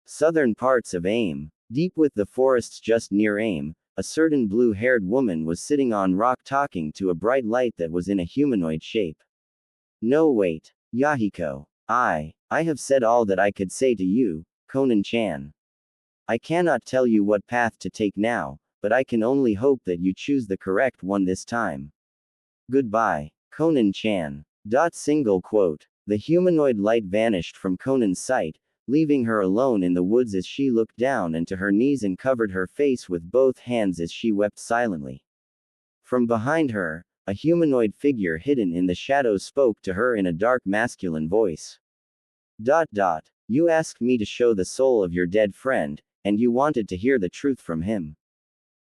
S1: Southern parts of Aim. Deep with the forests just near Aim, a certain blue-haired woman was sitting on rock talking to a bright light that was in a humanoid shape. No wait, Yahiko. I have said all that I could say to you, Konan-chan. I cannot tell you what path to take now, but I can only hope that you choose the correct one this time. Goodbye, Konan-chan. Single quote. The humanoid light vanished from Conan's sight, leaving her alone in the woods as she looked down into her knees and covered her face with both hands as she wept silently. From behind her, a humanoid figure hidden in the shadows spoke to her in a dark masculine voice. You asked me to show the soul of your dead friend, and you wanted to hear the truth from him.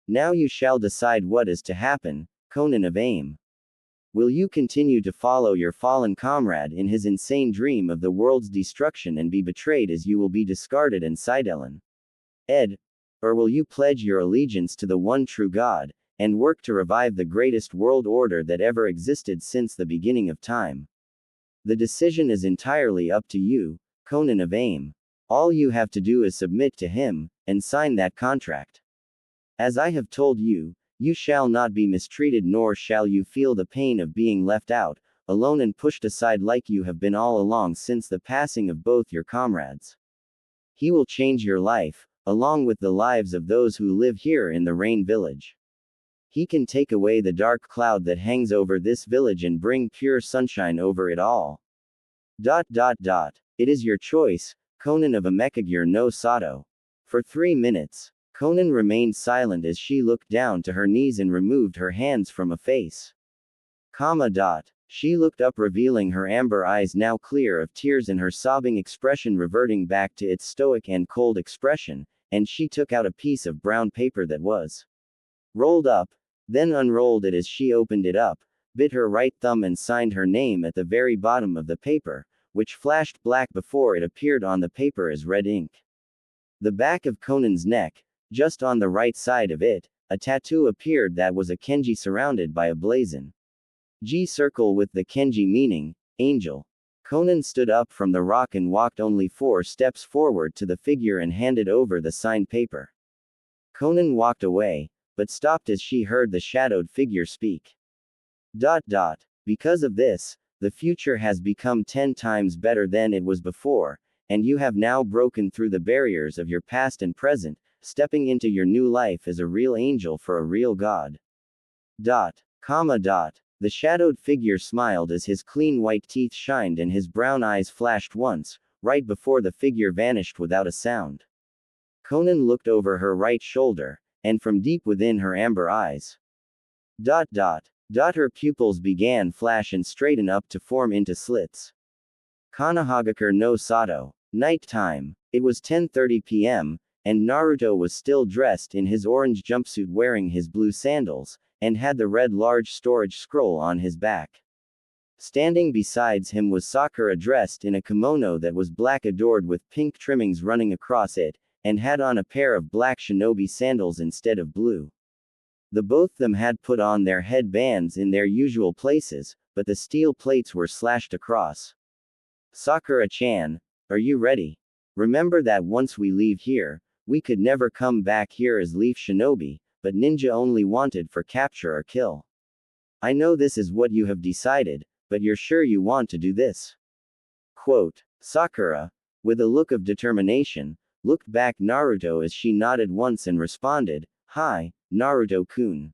S1: Now you shall decide what is to happen, Conan of Aim. Will you continue to follow your fallen comrade in his insane dream of the world's destruction and be betrayed as you will be discarded and Sidelen? Ed. Or will you pledge your allegiance to the one true God, and work to revive the greatest world order that ever existed since the beginning of time? The decision is entirely up to you, Conan of Aim. All you have to do is submit to him, and sign that contract. As I have told you, you shall not be mistreated nor shall you feel the pain of being left out, alone and pushed aside like you have been all along since the passing of both your comrades. He will change your life, along with the lives of those who live here in the Rain Village. He can take away the dark cloud that hangs over this village and bring pure sunshine over it all. It is your choice, Conan of Amekagure no Sato. For 3 minutes, Conan remained silent as she looked down to her knees and removed her hands from a face. She looked up, revealing her amber eyes now clear of tears and her sobbing expression reverting back to its stoic and cold expression, and she took out a piece of brown paper that was rolled up, then unrolled it as she opened it up, bit her right thumb and signed her name at the very bottom of the paper, which flashed black before it appeared on the paper as red ink. The back of Conan's neck, just on the right side of it, a tattoo appeared that was a kanji surrounded by a blazon G circle with the kanji meaning, angel. Conan stood up from the rock and walked only 4 steps forward to the figure and handed over the signed paper. Conan walked away, but stopped as she heard the shadowed figure speak. Because of this, the future has become 10 times better than it was before, and you have now broken through the barriers of your past and present, stepping into your new life as a real angel for a real god. The shadowed figure smiled as his clean white teeth shined and his brown eyes flashed once, right before the figure vanished without a sound. Conan looked over her right shoulder, and from deep within her amber eyes. Her pupils began flash and straighten up to form into slits. Konohagakure no Sato. Night time. It was 10:30 p.m., and Naruto was still dressed in his orange jumpsuit wearing his blue sandals, and had the red large storage scroll on his back. Standing besides him was Sakura dressed in a kimono that was black adorned with pink trimmings running across it, and had on a pair of black shinobi sandals instead of blue. The both them had put on their headbands in their usual places, but the steel plates were slashed across. Sakura-chan, are you ready? Remember that once we leave here, we could never come back here as Leaf Shinobi, but ninja only wanted for capture or kill. I know this is what you have decided, but you're sure you want to do this? Quote. Sakura, with a look of determination, looked back Naruto as she nodded once and responded, "Hi, Naruto-kun."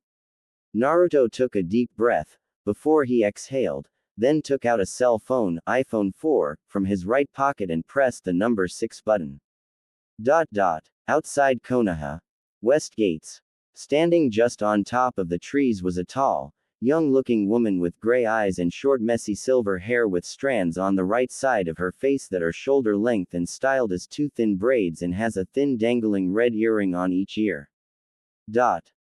S1: Naruto took a deep breath, before he exhaled, then took out a cell phone, iPhone 4, from his right pocket and pressed the number 6 button. Outside Konoha. West Gates. Standing just on top of the trees was a tall, young-looking woman with gray eyes and short messy silver hair with strands on the right side of her face that are shoulder length and styled as 2 thin braids and has a thin dangling red earring on each ear.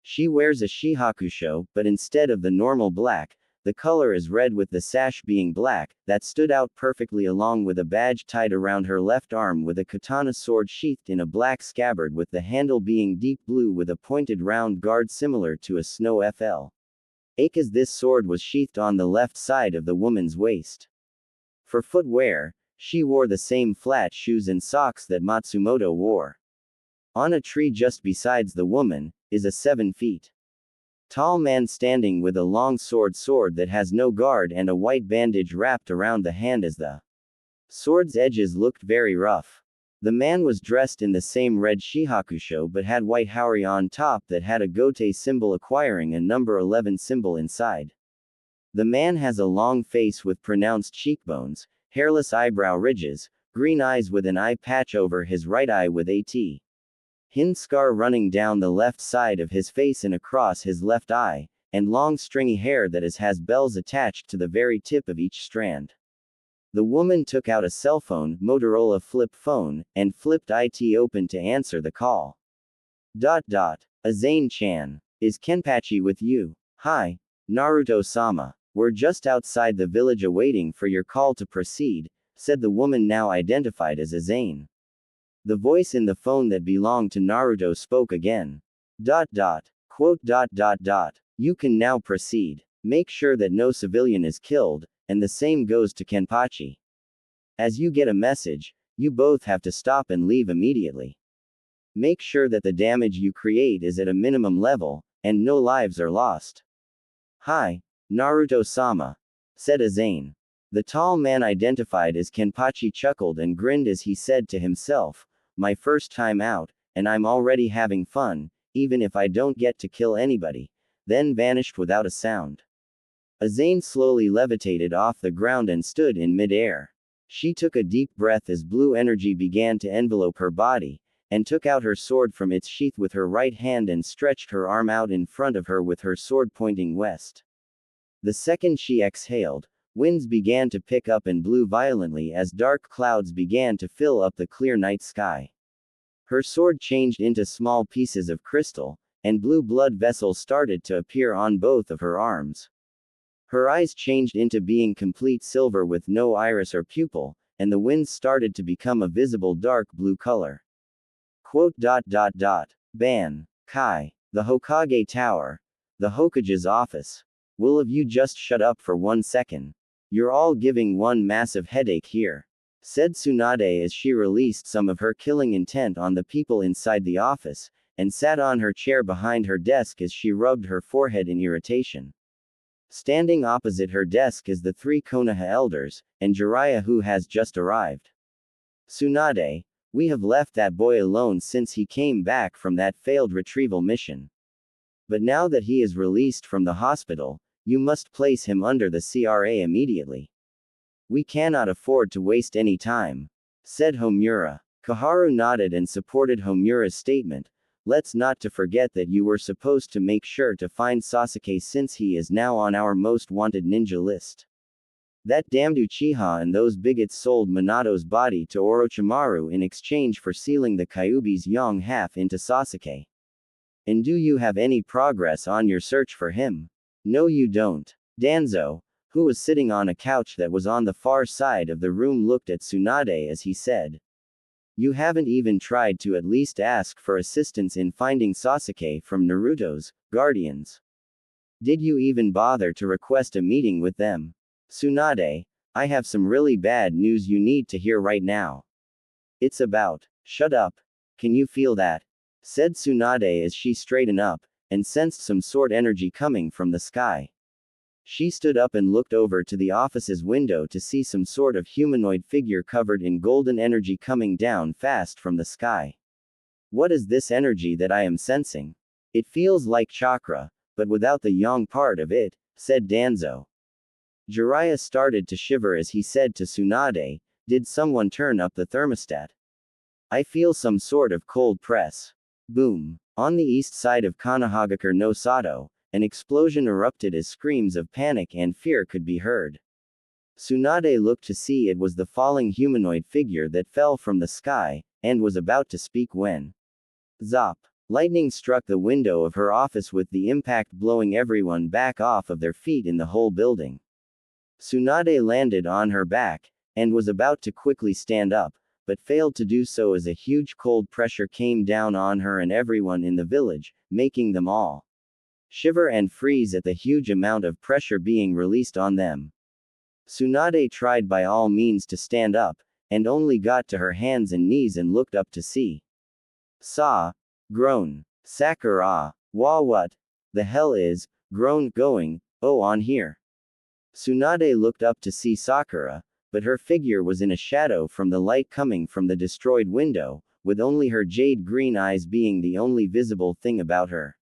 S1: She wears a shihakusho, but instead of the normal black, the color is red with the sash being black, that stood out perfectly along with a badge tied around her left arm with a katana sword sheathed in a black scabbard with the handle being deep blue with a pointed round guard similar to a snow FL. As this sword was sheathed on the left side of the woman's waist. For footwear, she wore the same flat shoes and socks that Matsumoto wore. On a tree just besides the woman, is a 7 feet tall man standing with a long sword that has no guard and a white bandage wrapped around the hand as the sword's edges looked very rough. The man was dressed in the same red shihakusho but had white haori on top that had a gote symbol acquiring a number 11 symbol inside. The man has a long face with pronounced cheekbones, hairless eyebrow ridges, green eyes with an eye patch over his right eye with a thin scar running down the left side of his face and across his left eye, and long stringy hair that has bells attached to the very tip of each strand. The woman took out a cell phone, Motorola flip phone, and flipped it open to answer the call. Azane-chan. Is Kenpachi with you? Hi, Naruto-sama. We're just outside the village awaiting for your call to proceed, said the woman now identified as Azane. The voice in the phone that belonged to Naruto spoke again. Quote. You can now proceed. Make sure that no civilian is killed, and the same goes to Kenpachi. As you get a message, you both have to stop and leave immediately. Make sure that the damage you create is at a minimum level, and no lives are lost. Hi, Naruto-sama, said Azane. The tall man identified as Kenpachi chuckled and grinned as he said to himself, my first time out, and I'm already having fun, even if I don't get to kill anybody, then vanished without a sound. Azane slowly levitated off the ground and stood in mid-air. She took a deep breath as blue energy began to envelope her body, and took out her sword from its sheath with her right hand and stretched her arm out in front of her with her sword pointing west. The second she exhaled, winds began to pick up and blew violently as dark clouds began to fill up the clear night sky. Her sword changed into small pieces of crystal, and blue blood vessels started to appear on both of her arms. Her eyes changed into being complete silver with no iris or pupil, and the winds started to become a visible dark blue color. Quote. Ban. Kai. The Hokage Tower. The Hokage's office. Will of you just shut up for 1 second? You're all giving one massive headache here, said Tsunade as she released some of her killing intent on the people inside the office, and sat on her chair behind her desk as she rubbed her forehead in irritation. Standing opposite her desk is the 3 Konoha elders, and Jiraiya who has just arrived. Tsunade, we have left that boy alone since he came back from that failed retrieval mission. But now that he is released from the hospital, you must place him under the CRA immediately. We cannot afford to waste any time, said Homura. Koharu nodded and supported Homura's statement. Let's not to forget that you were supposed to make sure to find Sasuke since he is now on our most wanted ninja list. That damned Uchiha and those bigots sold Minato's body to Orochimaru in exchange for sealing the Kyuubi's young half into Sasuke. And do you have any progress on your search for him? No you don't. Danzo, who was sitting on a couch that was on the far side of the room, looked at Tsunade as he said. You haven't even tried to at least ask for assistance in finding Sasuke from Naruto's guardians. Did you even bother to request a meeting with them? Tsunade, I have some really bad news you need to hear right now. It's about. Shut up. Can you feel that? Said Tsunade as she straightened up, and sensed some sword energy coming from the sky. She stood up and looked over to the office's window to see some sort of humanoid figure covered in golden energy coming down fast from the sky. What is this energy that I am sensing? It feels like chakra, but without the yang part of it, said Danzo. Jiraiya started to shiver as he said to Tsunade, did someone turn up the thermostat? I feel some sort of cold press. Boom. On the east side of Konohagakure no Sato, an explosion erupted as screams of panic and fear could be heard. Tsunade looked to see it was the falling humanoid figure that fell from the sky, and was about to speak when. Zop. Lightning struck the window of her office with the impact blowing everyone back off of their feet in the whole building. Tsunade landed on her back, and was about to quickly stand up, but failed to do so as a huge cold pressure came down on her and everyone in the village, making them all shiver and freeze at the huge amount of pressure being released on them. Tsunade tried by all means to stand up, and only got to her hands and knees and looked up to see. Saw. Groan. Sakura. What the hell is, groan going, on here? Tsunade looked up to see Sakura, but her figure was in a shadow from the light coming from the destroyed window, with only her jade green eyes being the only visible thing about her.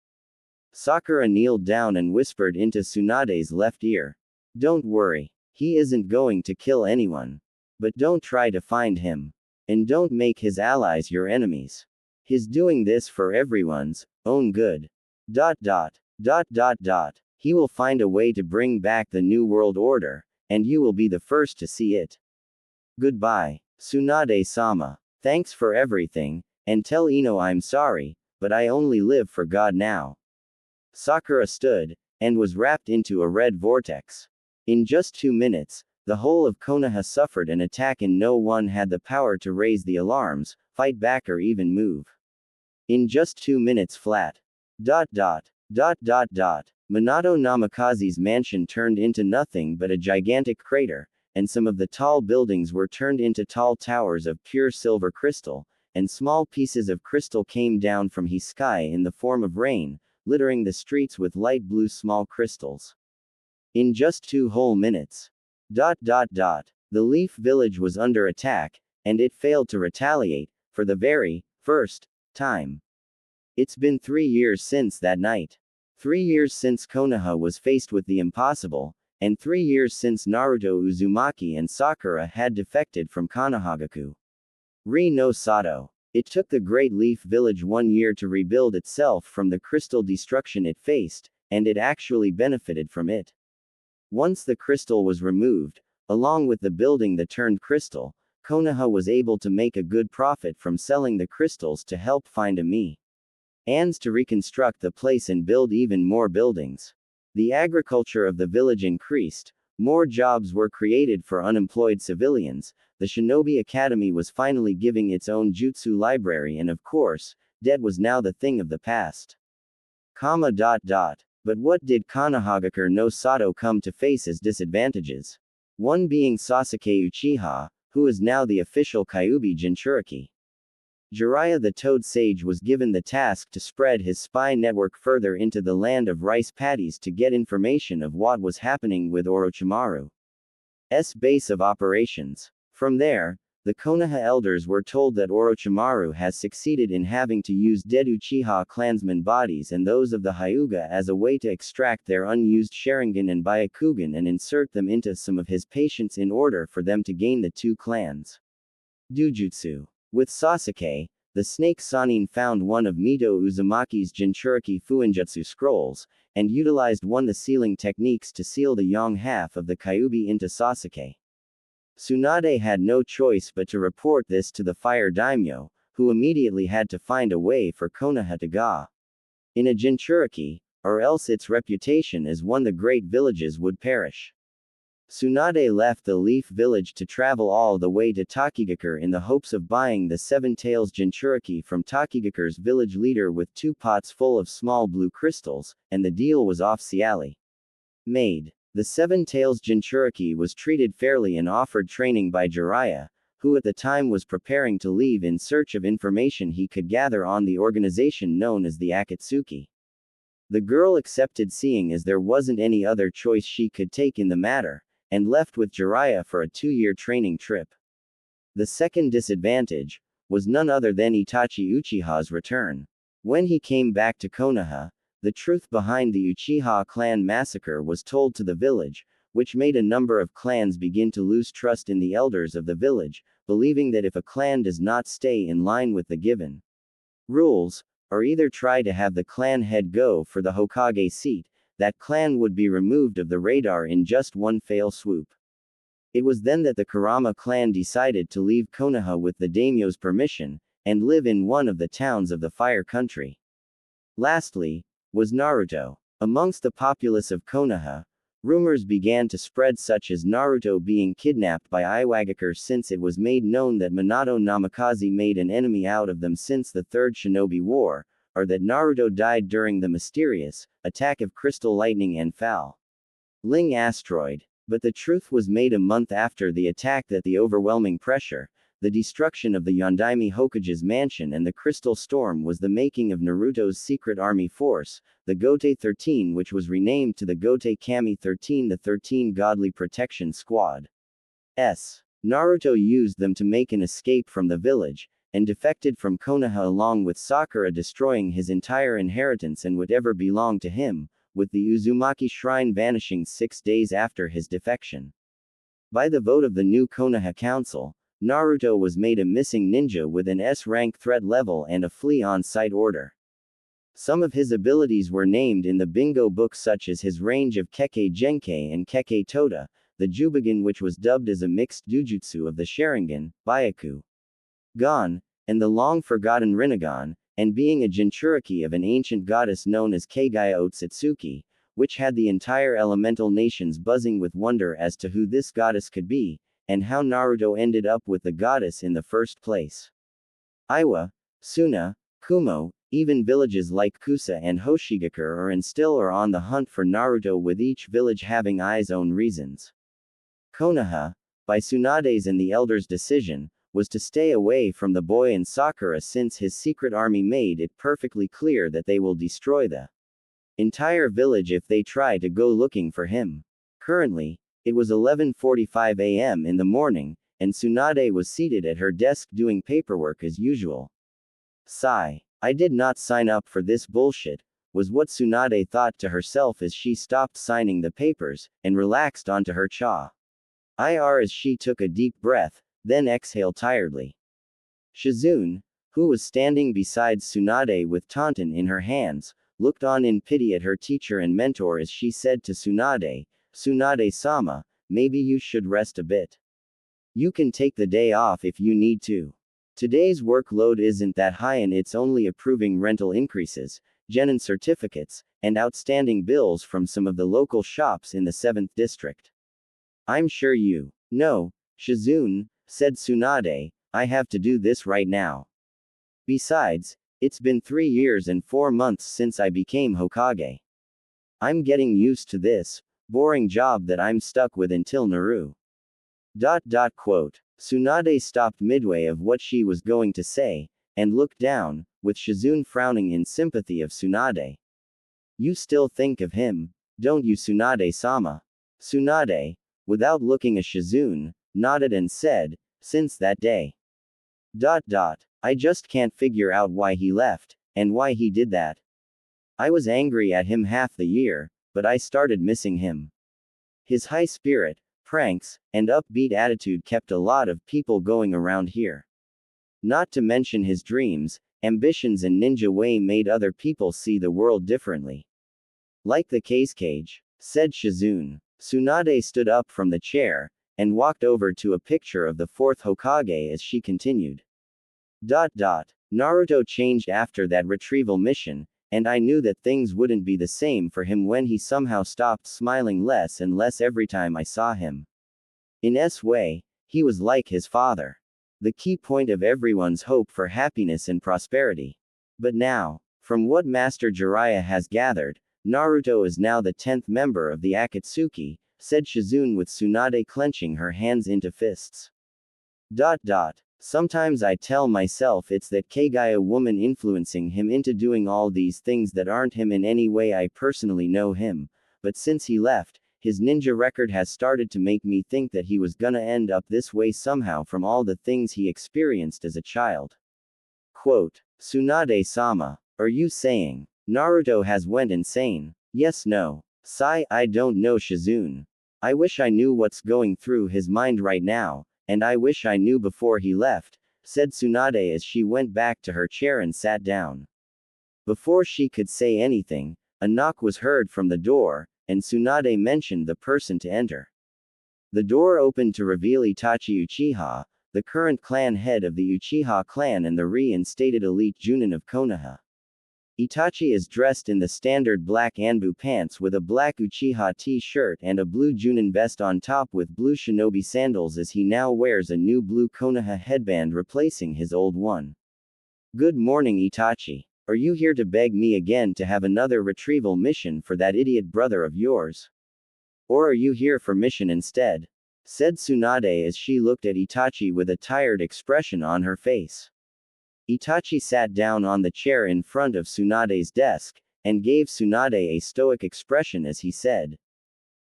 S1: Sakura kneeled down and whispered into Tsunade's left ear. Don't worry. He isn't going to kill anyone. But don't try to find him. And don't make his allies your enemies. He's doing this for everyone's own good. Dot dot. Dot dot dot. He will find a way to bring back the New World Order, and you will be the first to see it. Goodbye, Tsunade-sama. Thanks for everything, and tell Ino I'm sorry, but I only live for God now. Sakura stood, and was wrapped into a red vortex. In just 2 minutes, the whole of Konoha suffered an attack and no one had the power to raise the alarms, fight back or even move. In just 2 minutes flat. Dot dot. Dot dot dot. Minato Namikaze's mansion turned into nothing but a gigantic crater, and some of the tall buildings were turned into tall towers of pure silver crystal, and small pieces of crystal came down from his sky in the form of rain, littering the streets with light blue small crystals. In just 2 whole minutes. Dot dot dot. The Leaf Village was under attack, and it failed to retaliate, for the very first time. It's been 3 years since that night. 3 years since Konoha was faced with the impossible, and 3 years since Naruto Uzumaki and Sakura had defected from Konohagaku. No Sato. It took the Great Leaf Village 1 year to rebuild itself from the crystal destruction it faced, and it actually benefited from it. Once the crystal was removed, along with the building that turned crystal, Konoha was able to make a good profit from selling the crystals to help find Ans to reconstruct the place and build even more buildings. The agriculture of the village increased, more jobs were created for unemployed civilians, the Shinobi Academy was finally giving its own jutsu library, and of course, debt was now the thing of the past. But what did Konohagakure no Sato come to face as disadvantages? One being Sasuke Uchiha, who is now the official Kyuubi Jinchuriki. Jiraiya the Toad Sage was given the task to spread his spy network further into the land of rice paddies to get information of what was happening with Orochimaru's base of operations. From there, the Konoha elders were told that Orochimaru has succeeded in having to use dead Uchiha clansmen bodies and those of the Hyuga as a way to extract their unused Sharingan and Byakugan and insert them into some of his patients in order for them to gain the 2 clans' Dujutsu. With Sasuke, the Snake Sanin found one of Mito Uzumaki's Jinchuriki Fuinjutsu scrolls, and utilized the sealing techniques to seal the young half of the Kyuubi into Sasuke. Tsunade had no choice but to report this to the Fire Daimyo, who immediately had to find a way for Konoha to go in a Jinchuriki, or else its reputation as one of the great villages would perish. Tsunade left the Leaf Village to travel all the way to Takigakure in the hopes of buying the 7 Tails Jinchuriki from Takigakure's village leader with 2 pots full of small blue crystals, and the deal was officially made. The 7 Tails Jinchuriki was treated fairly and offered training by Jiraiya, who at the time was preparing to leave in search of information he could gather on the organization known as the Akatsuki. The girl accepted, seeing as there wasn't any other choice she could take in the matter, and left with Jiraiya for a 2-year training trip. The second disadvantage was none other than Itachi Uchiha's return. When he came back to Konoha, the truth behind the Uchiha clan massacre was told to the village, which made a number of clans begin to lose trust in the elders of the village, believing that if a clan does not stay in line with the given rules, or either try to have the clan head go for the Hokage seat, that clan would be removed of the radar in just one fell swoop. It was then that the Kurama clan decided to leave Konoha with the daimyo's permission, and live in one of the towns of the Fire Country. Lastly, was Naruto. Amongst the populace of Konoha, rumors began to spread such as Naruto being kidnapped by Iwagakure, since it was made known that Minato Namikaze made an enemy out of them since the Third Shinobi War, or that Naruto died during the mysterious attack of Crystal Lightning and Ling asteroid. But the truth was made a month after the attack that the overwhelming pressure, the destruction of the Yondaime Hokage's mansion and the Crystal Storm was the making of Naruto's secret army force, the Gote 13, which was renamed to the Gote Kami 13, the 13 Godly Protection Squad. Naruto used them to make an escape from the village, and defected from Konoha along with Sakura, destroying his entire inheritance and whatever belonged to him, with the Uzumaki shrine vanishing 6 days after his defection. By the vote of the new Konoha Council, Naruto was made a missing ninja with an S-rank threat level and a flee on-site order. Some of his abilities were named in the bingo book, such as his range of Kekkei Genkei and Kekkei Tota, the Jubigan, which was dubbed as a mixed Jujutsu of the Sharingan, Byaku Gon, and the long-forgotten Rinnegan, and being a Jinchuriki of an ancient goddess known as Kaguya Otsutsuki, which had the entire elemental nations buzzing with wonder as to who this goddess could be, and how Naruto ended up with the goddess in the first place. Iwa, Suna, Kumo, even villages like Kusa and Hoshigakure are and still are on the hunt for Naruto, with each village having its own reasons. Konoha, by Tsunade's and the elders' decision, was to stay away from the boy and Sakura, since his secret army made it perfectly clear that they will destroy the entire village if they try to go looking for him. Currently, it was 11:45 a.m. in the morning, and Tsunade was seated at her desk doing paperwork as usual. Sigh. I did not sign up for this bullshit, was what Tsunade thought to herself as she stopped signing the papers, and relaxed onto her chair. As she took a deep breath, then exhaled tiredly. Shizune, who was standing beside Tsunade with Tauntaun in her hands, looked on in pity at her teacher and mentor as she said to Tsunade, "Tsunade-sama, maybe you should rest a bit. You can take the day off if you need to. Today's workload isn't that high and it's only approving rental increases, genin certificates, and outstanding bills from some of the local shops in the 7th district. I'm sure you know, Shizune," said Tsunade, "I have to do this right now. Besides, it's been 3 years and 4 months since I became Hokage. I'm getting used to this boring job that I'm stuck with until Naru." Quote. Tsunade stopped midway of what she was going to say, and looked down, with Shizune frowning in sympathy of Tsunade. "You still think of him, don't you, Tsunade-sama?" Tsunade, without looking at Shizune, nodded and said, "Since that day. I just can't figure out why he left, and why he did that. I was angry at him half the year, but I started missing him. His high spirit, pranks, and upbeat attitude kept a lot of people going around here. Not to mention his dreams, ambitions, and ninja way made other people see the world differently. Like the cage," said Shizune. Tsunade stood up from the chair, and walked over to a picture of the 4th Hokage as she continued. Naruto changed after that retrieval mission, and I knew that things wouldn't be the same for him when he somehow stopped smiling less and less every time I saw him. In S way, he was like his father. The key point of everyone's hope for happiness and prosperity. But now, from what Master Jiraiya has gathered, Naruto is now the 10th member of the Akatsuki," said Shizune with Tsunade clenching her hands into fists. Sometimes I tell myself it's that Kaguya woman influencing him into doing all these things that aren't him in any way I personally know him, but since he left, his ninja record has started to make me think that he was gonna end up this way somehow from all the things he experienced as a child." Quote. Tsunade-sama, are you saying Naruto has went insane? Yes, no. Sigh, I don't know, Shizune. I wish I knew what's going through his mind right now, and I wish I knew before he left, said Tsunade as she went back to her chair and sat down. Before she could say anything, a knock was heard from the door, and Tsunade mentioned the person to enter. The door opened to reveal Itachi Uchiha, the current clan head of the Uchiha clan and the reinstated elite Junin of Konoha. Itachi is dressed in the standard black Anbu pants with a black Uchiha t-shirt and a blue Junin vest on top with blue shinobi sandals, as he now wears a new blue Konoha headband replacing his old one. Good morning, Itachi. Are you here to beg me again to have another retrieval mission for that idiot brother of yours? Or are you here for mission instead? Said Tsunade as she looked at Itachi with a tired expression on her face. Itachi sat down on the chair in front of Tsunade's desk, and gave Tsunade a stoic expression as he said,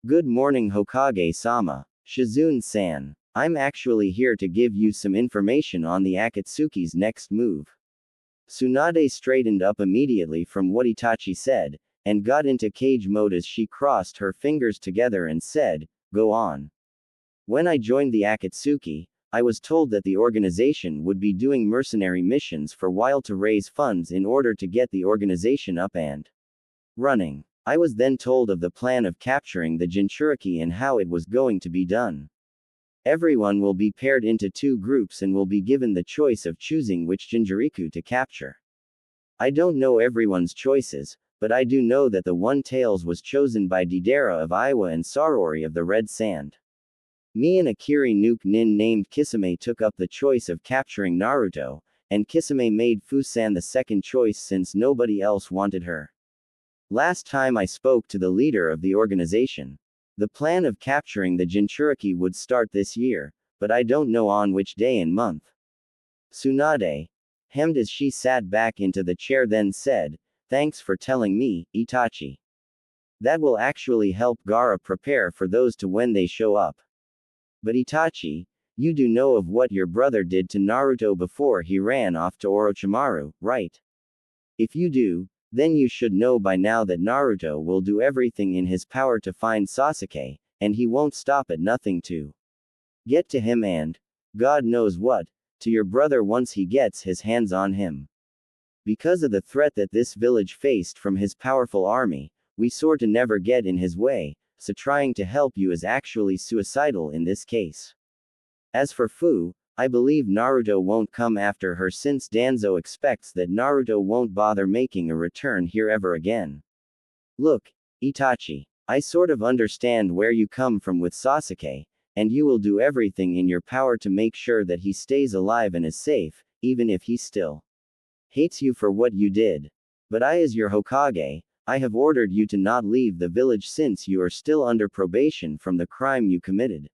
S1: "Good morning, Hokage-sama. Shizune-san. I'm actually here to give you some information on the Akatsuki's next move." Tsunade straightened up immediately from what Itachi said, and got into cage mode as she crossed her fingers together and said, "Go on." When I joined the Akatsuki, I was told that the organization would be doing mercenary missions for a while to raise funds in order to get the organization up and running. I was then told of the plan of capturing the Jinchuriki and how it was going to be done. Everyone will be paired into two groups and will be given the choice of choosing which Jinchuriku to capture. I don't know everyone's choices, but I do know that the one Tails was chosen by Deidara of Iwa and Sarori of the Red Sand. Me and Akiri Nuke Nin named Kisame took up the choice of capturing Naruto, and Kisame made Fusan the second choice since nobody else wanted her. Last time I spoke to the leader of the organization. The plan of capturing the Jinchuriki would start this year, but I don't know on which day and month. Tsunade hemmed as she sat back into the chair, then said, "Thanks for telling me, Itachi. That will actually help Gaara prepare for those to when they show up. But Itachi, you do know of what your brother did to Naruto before he ran off to Orochimaru, right? If you do, then you should know by now that Naruto will do everything in his power to find Sasuke, and he won't stop at nothing to get to him and, God knows what, to your brother once he gets his hands on him. Because of the threat that this village faced from his powerful army, we sorta never get in his way, so trying to help you is actually suicidal in this case. As for Fu, I believe Naruto won't come after her since Danzo expects that Naruto won't bother making a return here ever again. Look, Itachi, I sort of understand where you come from with Sasuke, and you will do everything in your power to make sure that he stays alive and is safe, even if he still hates you for what you did. But as your Hokage, I have ordered you to not leave the village since you are still under probation from the crime you committed."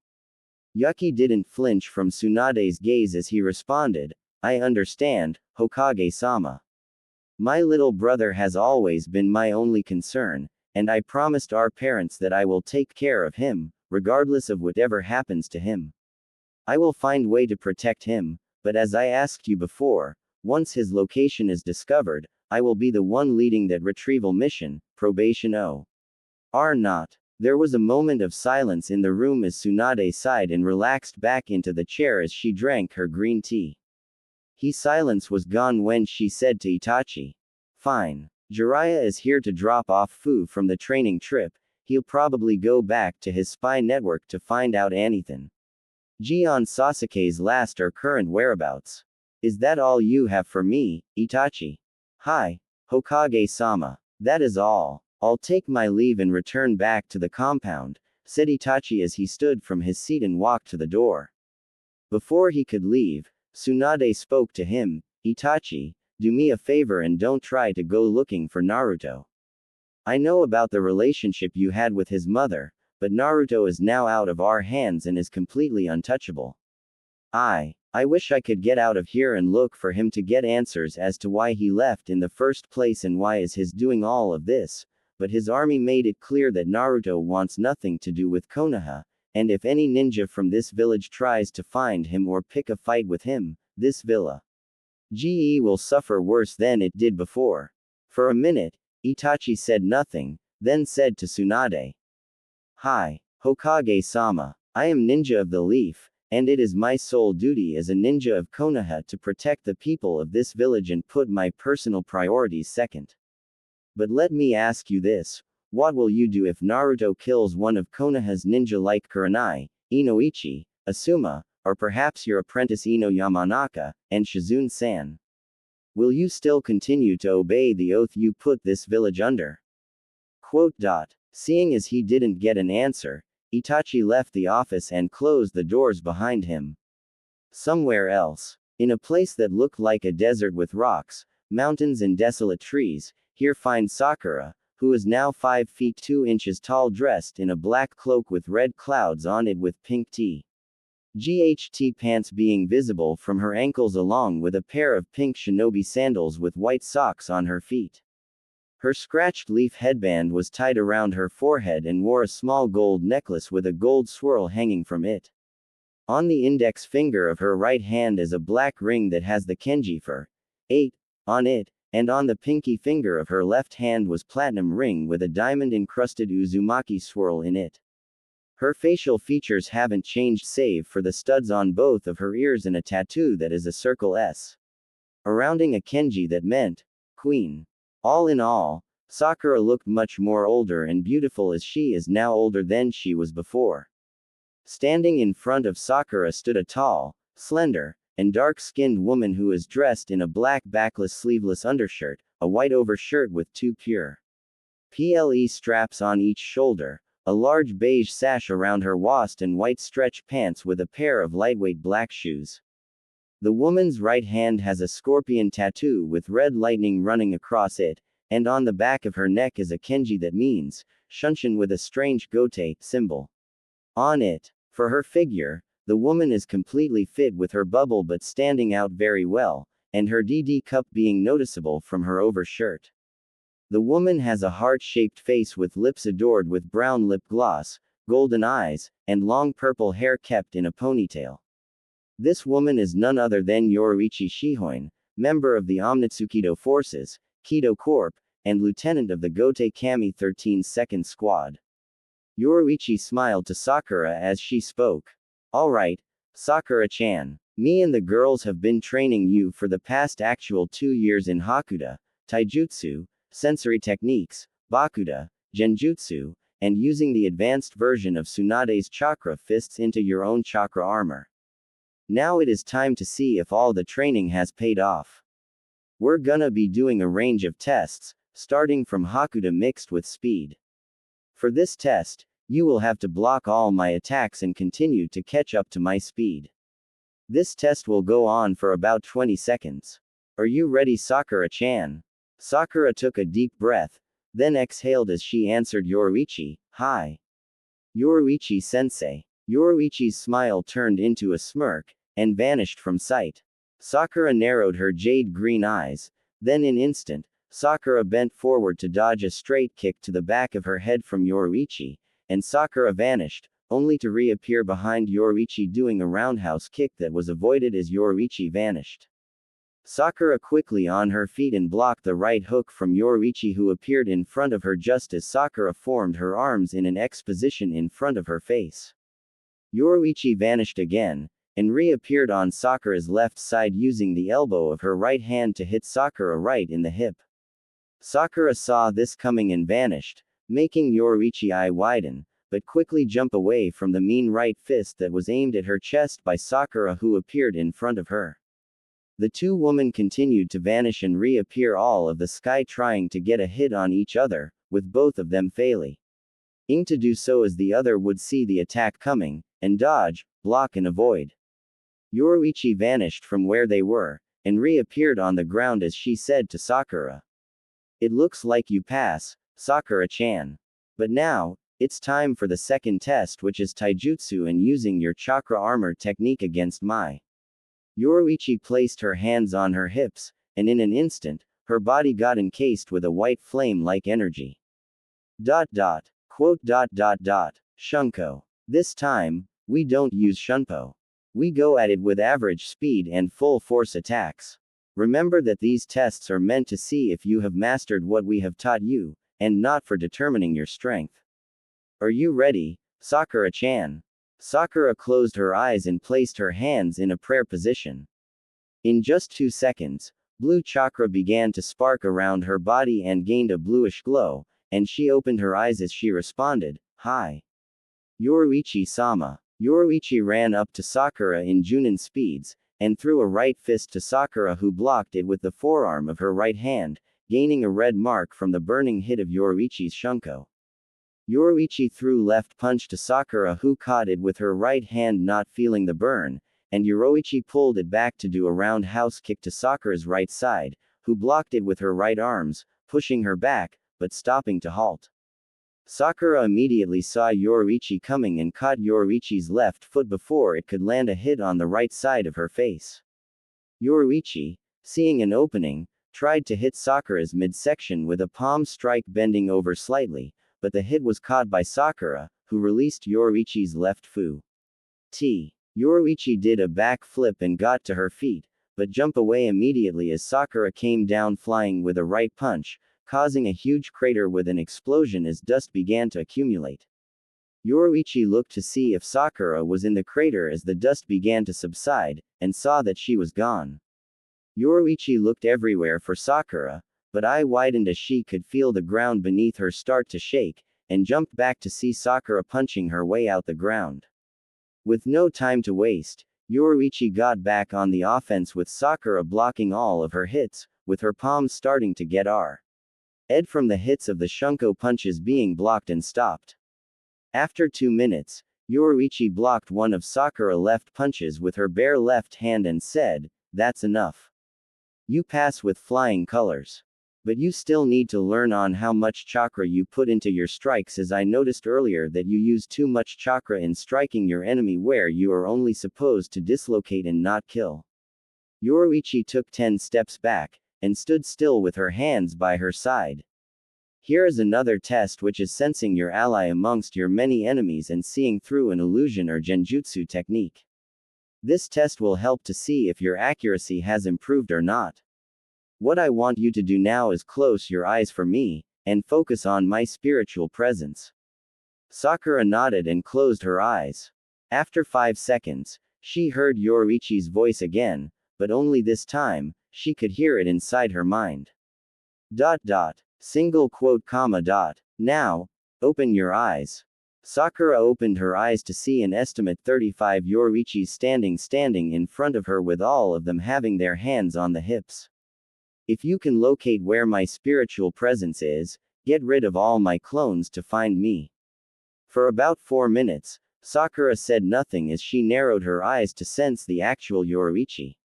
S1: Yuki didn't flinch from Tsunade's gaze as he responded, "I understand, Hokage-sama. My little brother has always been my only concern, and I promised our parents that I will take care of him, regardless of whatever happens to him. I will find way to protect him, but as I asked you before, once his location is discovered, I will be the one leading that retrieval mission, probation or not." There was a moment of silence in the room as Tsunade sighed and relaxed back into the chair as she drank her green tea. His silence was gone when she said to Itachi, "Fine. Jiraiya is here to drop off Fu from the training trip, he'll probably go back to his spy network to find out anything on Sasuke's last or current whereabouts. Is that all you have for me, Itachi?" "Hi, Hokage-sama. That is all. I'll take my leave and return back to the compound," said Itachi as he stood from his seat and walked to the door. Before he could leave, Tsunade spoke to him, "Itachi, do me a favor and don't try to go looking for Naruto. I know about the relationship you had with his mother, but Naruto is now out of our hands and is completely untouchable. I wish I could get out of here and look for him to get answers as to why he left in the first place and why is his doing all of this, but his army made it clear that Naruto wants nothing to do with Konoha, and if any ninja from this village tries to find him or pick a fight with him, this village will suffer worse than it did before." For a minute, Itachi said nothing, then said to Tsunade, "Hi, Hokage-sama. I am ninja of the leaf, and it is my sole duty as a ninja of Konoha to protect the people of this village and put my personal priorities second. But let me ask you this, what will you do if Naruto kills one of Konoha's ninja like Kurenai, Inoichi, Asuma, or perhaps your apprentice Ino Yamanaka, and Shizune-san? Will you still continue to obey the oath you put this village under?" Seeing as he didn't get an answer, Itachi left the office and closed the doors behind him. Somewhere else, in a place that looked like a desert with rocks, mountains and desolate trees, here finds Sakura, who is now 5 feet 2 inches tall, dressed in a black cloak with red clouds on it with pink GHT pants being visible from her ankles along with a pair of pink shinobi sandals with white socks on her feet. Her scratched leaf headband was tied around her forehead and wore a small gold necklace with a gold swirl hanging from it. On the index finger of her right hand is a black ring that has the kanji for 8 on it, and on the pinky finger of her left hand was platinum ring with a diamond-encrusted Uzumaki swirl in it. Her facial features haven't changed save for the studs on both of her ears and a tattoo that is a circle S surrounding a kanji that meant queen. All in all, Sakura looked much more older and beautiful as she is now older than she was before. Standing in front of Sakura stood a tall, slender, and dark-skinned woman who is dressed in a black backless sleeveless undershirt, a white overshirt with two pure PLE straps on each shoulder, a large beige sash around her waist and white stretch pants with a pair of lightweight black shoes. The woman's right hand has a scorpion tattoo with red lightning running across it, and on the back of her neck is a kanji that means Shunshin with a strange gote symbol on it. For her figure, the woman is completely fit with her bubble but standing out very well, and her DD cup being noticeable from her overshirt. The woman has a heart-shaped face with lips adorned with brown lip gloss, golden eyes, and long purple hair kept in a ponytail. This woman is none other than Yoruichi Shihoin, member of the Omnitsukido Forces, Kido Corp, and lieutenant of the Gote Kami 13 Second Squad. Yoruichi smiled to Sakura as she spoke. Alright, Sakura-chan. Me and the girls have been training you for the past actual 2 years in Hakuda, Taijutsu, sensory techniques, Bakuda, Genjutsu, and using the advanced version of Tsunade's chakra fists into your own chakra armor. Now it is time to see if all the training has paid off. We're gonna be doing a range of tests, starting from Hakuda mixed with speed. For this test, you will have to block all my attacks and continue to catch up to my speed. This test will go on for about 20 seconds. Are you ready, Sakura-chan? Sakura took a deep breath, then exhaled as she answered Yoruichi, "Hi. Yoruichi-sensei." Yoruichi's smile turned into a smirk, and vanished from sight. Sakura narrowed her jade-green eyes, then in instant, Sakura bent forward to dodge a straight kick to the back of her head from Yoruichi, and Sakura vanished, only to reappear behind Yoruichi doing a roundhouse kick that was avoided as Yoruichi vanished. Sakura quickly on her feet and blocked the right hook from Yoruichi who appeared in front of her just as Sakura formed her arms in an X position in front of her face. Yoruichi vanished again, and reappeared on Sakura's left side using the elbow of her right hand to hit Sakura right in the hip. Sakura saw this coming and vanished, making Yoruichi's eye widen, but quickly jump away from the mean right fist that was aimed at her chest by Sakura who appeared in front of her. The two women continued to vanish and reappear all of the sky trying to get a hit on each other, with both of them failing to do so as the other would see the attack coming, and dodge, block and avoid. Yoruichi vanished from where they were, and reappeared on the ground as she said to Sakura. It looks like you pass, Sakura-chan. But now, it's time for the second test which is taijutsu and using your chakra armor technique against my. Yoruichi placed her hands on her hips, and in an instant, her body got encased with a white flame-like energy. Quote. Shunko. This time, we don't use shunpo. We go at it with average speed and full force attacks. Remember that these tests are meant to see if you have mastered what we have taught you, and not for determining your strength. Are you ready, Sakura-chan? Sakura closed her eyes and placed her hands in a prayer position. In just 2 seconds, blue chakra began to spark around her body and gained a bluish glow, and she opened her eyes as she responded, "Hi. Yoruichi-sama." Yoruichi ran up to Sakura in Junin speeds, and threw a right fist to Sakura who blocked it with the forearm of her right hand, gaining a red mark from the burning hit of Yoruichi's shunko. Yoruichi threw left punch to Sakura who caught it with her right hand not feeling the burn, and Yoruichi pulled it back to do a roundhouse kick to Sakura's right side, who blocked it with her right arms, pushing her back, but stopping to halt. Sakura immediately saw Yoruichi coming and caught Yoruichi's left foot before it could land a hit on the right side of her face. Yoruichi, seeing an opening, tried to hit Sakura's midsection with a palm strike bending over slightly, but the hit was caught by Sakura, who released Yoruichi's left foot. Yoruichi did a back flip and got to her feet, but jumped away immediately as Sakura came down flying with a right punch, causing a huge crater with an explosion as dust began to accumulate. Yoruichi looked to see if Sakura was in the crater as the dust began to subside, and saw that she was gone. Yoruichi looked everywhere for Sakura, but eye widened as she could feel the ground beneath her start to shake, and jumped back to see Sakura punching her way out the ground. With no time to waste, Yoruichi got back on the offense with Sakura blocking all of her hits, with her palms starting to get red from the hits of the Shunko punches being blocked and stopped. After 2 minutes, Yoruichi blocked one of Sakura's left punches with her bare left hand and said, "That's enough. You pass with flying colors. But you still need to learn on how much chakra you put into your strikes, as I noticed earlier that you use too much chakra in striking your enemy where you are only supposed to dislocate and not kill." Yoruichi took 10 steps back, and stood still with her hands by her side. Here is another test, which is sensing your ally amongst your many enemies and seeing through an illusion or genjutsu technique. This test will help to see if your accuracy has improved or not. What I want you to do now is close your eyes for me, and focus on my spiritual presence. Sakura nodded and closed her eyes. After 5 seconds, she heard Yoruichi's voice again, but only this time, she could hear it inside her mind. Single quote comma dot. Now, open your eyes. Sakura opened her eyes to see an estimate 35 Yoruichis standing in front of her, with all of them having their hands on the hips. If you can locate where my spiritual presence is, get rid of all my clones to find me. For about 4 minutes, Sakura said nothing as she narrowed her eyes to sense the actual Yoruichi.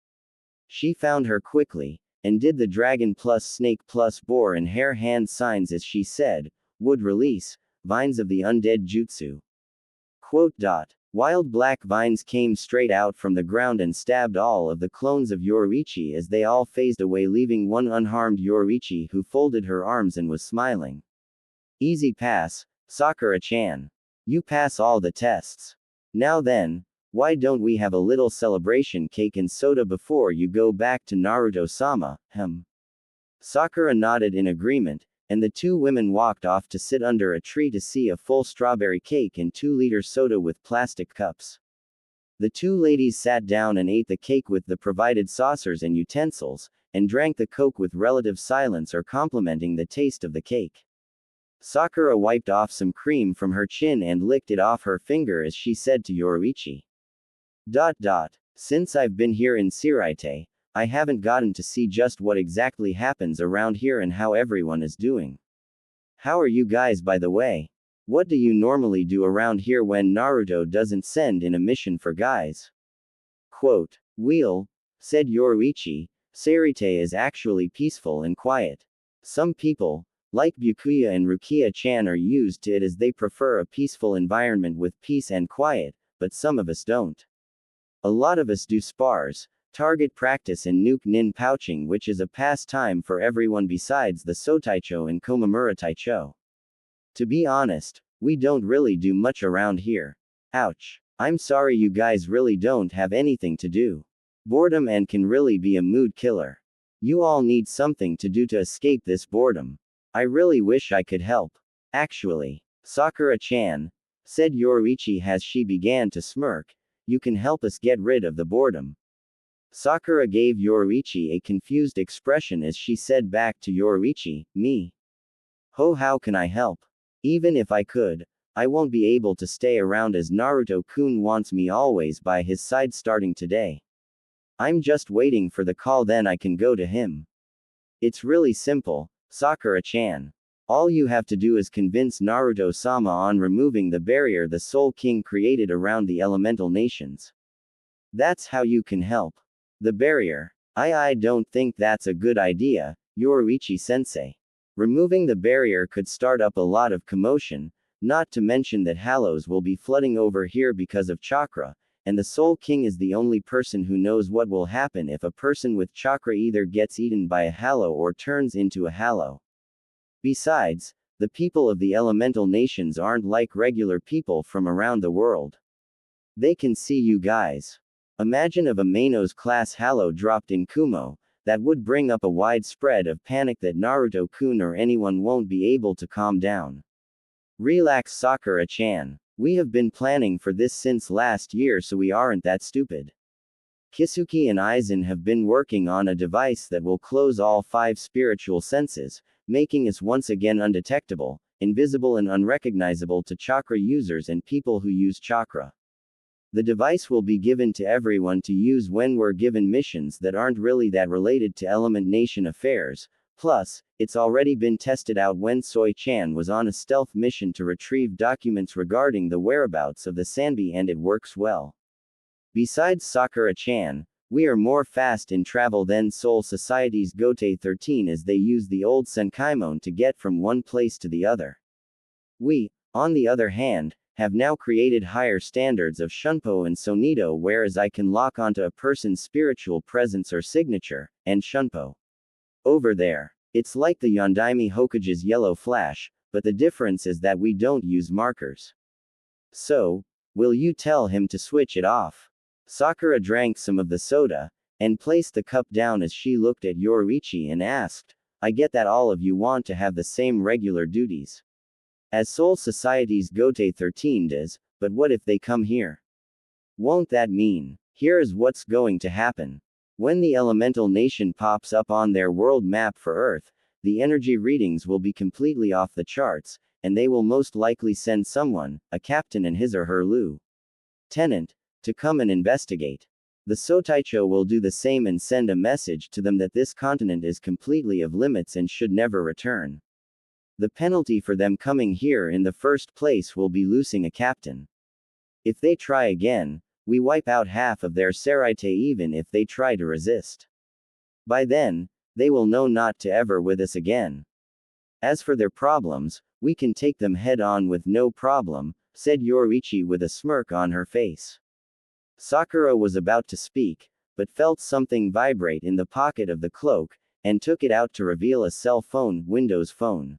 S1: She found her quickly, and did the dragon plus snake plus boar and hare hand signs as she said, "Would release, vines of the undead jutsu." Wild black vines came straight out from the ground and stabbed all of the clones of Yoruichi as they all phased away, leaving one unharmed Yoruichi who folded her arms and was smiling. "Easy pass, Sakura-chan. You pass all the tests. Now then, why don't we have a little celebration cake and soda before you go back to Naruto-sama, Sakura nodded in agreement, and the 2 women walked off to sit under a tree to see a full strawberry cake and 2-liter soda with plastic cups. The 2 ladies sat down and ate the cake with the provided saucers and utensils, and drank the coke with relative silence or complimenting the taste of the cake. Sakura wiped off some cream from her chin and licked it off her finger as she said to Yoruichi. Since I've been here in Sirite, I haven't gotten to see just what exactly happens around here and how everyone is doing. How are you guys, by the way? What do you normally do around here when Naruto doesn't send in a mission for guys? Wheel, said Yoruichi, Sirite is actually peaceful and quiet. Some people, like Byakuya and Rukia-chan, are used to it as they prefer a peaceful environment with peace and quiet, but some of us don't. A lot of us do spars, target practice and nuke nin pouching, which is a pastime for everyone besides the Sotaicho and Komamura Taicho. To be honest, we don't really do much around here. Ouch. I'm sorry, you guys really don't have anything to do. Boredom and can really be a mood killer. You all need something to do to escape this boredom. I really wish I could help. Actually, Sakura-chan, said Yoruichi as she began to smirk, you can help us get rid of the boredom. Sakura gave Yoruichi a confused expression as she said back to Yoruichi, me? How can I help? Even if I could, I won't be able to stay around as Naruto-kun wants me always by his side starting today. I'm just waiting for the call, then I can go to him. It's really simple, Sakura-chan. All you have to do is convince Naruto-sama on removing the barrier the Soul King created around the elemental nations. That's how you can help. The barrier? I don't think that's a good idea, Yoruichi-sensei. Removing the barrier could start up a lot of commotion, not to mention that halos will be flooding over here because of chakra, and the Soul King is the only person who knows what will happen if a person with chakra either gets eaten by a halo or turns into a halo. Besides, the people of the elemental nations aren't like regular people from around the world. They can see you guys. Imagine if a Manos class halo dropped in Kumo, that would bring up a widespread of panic that Naruto-kun or anyone won't be able to calm down. Relax, Sakura-chan. We have been planning for this since last year, so we aren't that stupid. Kisuke and Aizen have been working on a device that will close all 5 spiritual senses, making us once again undetectable, invisible and unrecognizable to chakra users and people who use chakra. The device will be given to everyone to use when we're given missions that aren't really that related to Element Nation affairs. Plus, it's already been tested out when Soy-chan was on a stealth mission to retrieve documents regarding the whereabouts of the Sanbi, and it works well. Besides Sakura-chan, we are more fast in travel than Soul Society's Gote 13, as they use the old Senkaimon to get from one place to the other. We, on the other hand, have now created higher standards of Shunpo and Sonido, whereas I can lock onto a person's spiritual presence or signature, and Shunpo. Over there. It's like the Yondaime Hokage's yellow flash, but the difference is that we don't use markers. So, will you tell him to switch it off? Sakura drank some of the soda, and placed the cup down as she looked at Yoruichi and asked, I get that all of you want to have the same regular duties. As Soul Society's Gote 13 does, but what if they come here? Won't that mean? Here is what's going to happen. When the elemental nation pops up on their world map for Earth, the energy readings will be completely off the charts, and they will most likely send someone, a captain and his or her lieutenant, to come and investigate. The Sotaicho will do the same and send a message to them that this continent is completely off limits and should never return. The penalty for them coming here in the first place will be losing a captain. If they try again, we wipe out half of their Seraite even if they try to resist. By then, they will know not to ever with us again. As for their problems, we can take them head on with no problem, said Yoruichi with a smirk on her face. Sakura was about to speak, but felt something vibrate in the pocket of the cloak, and took it out to reveal a cell phone, Windows Phone.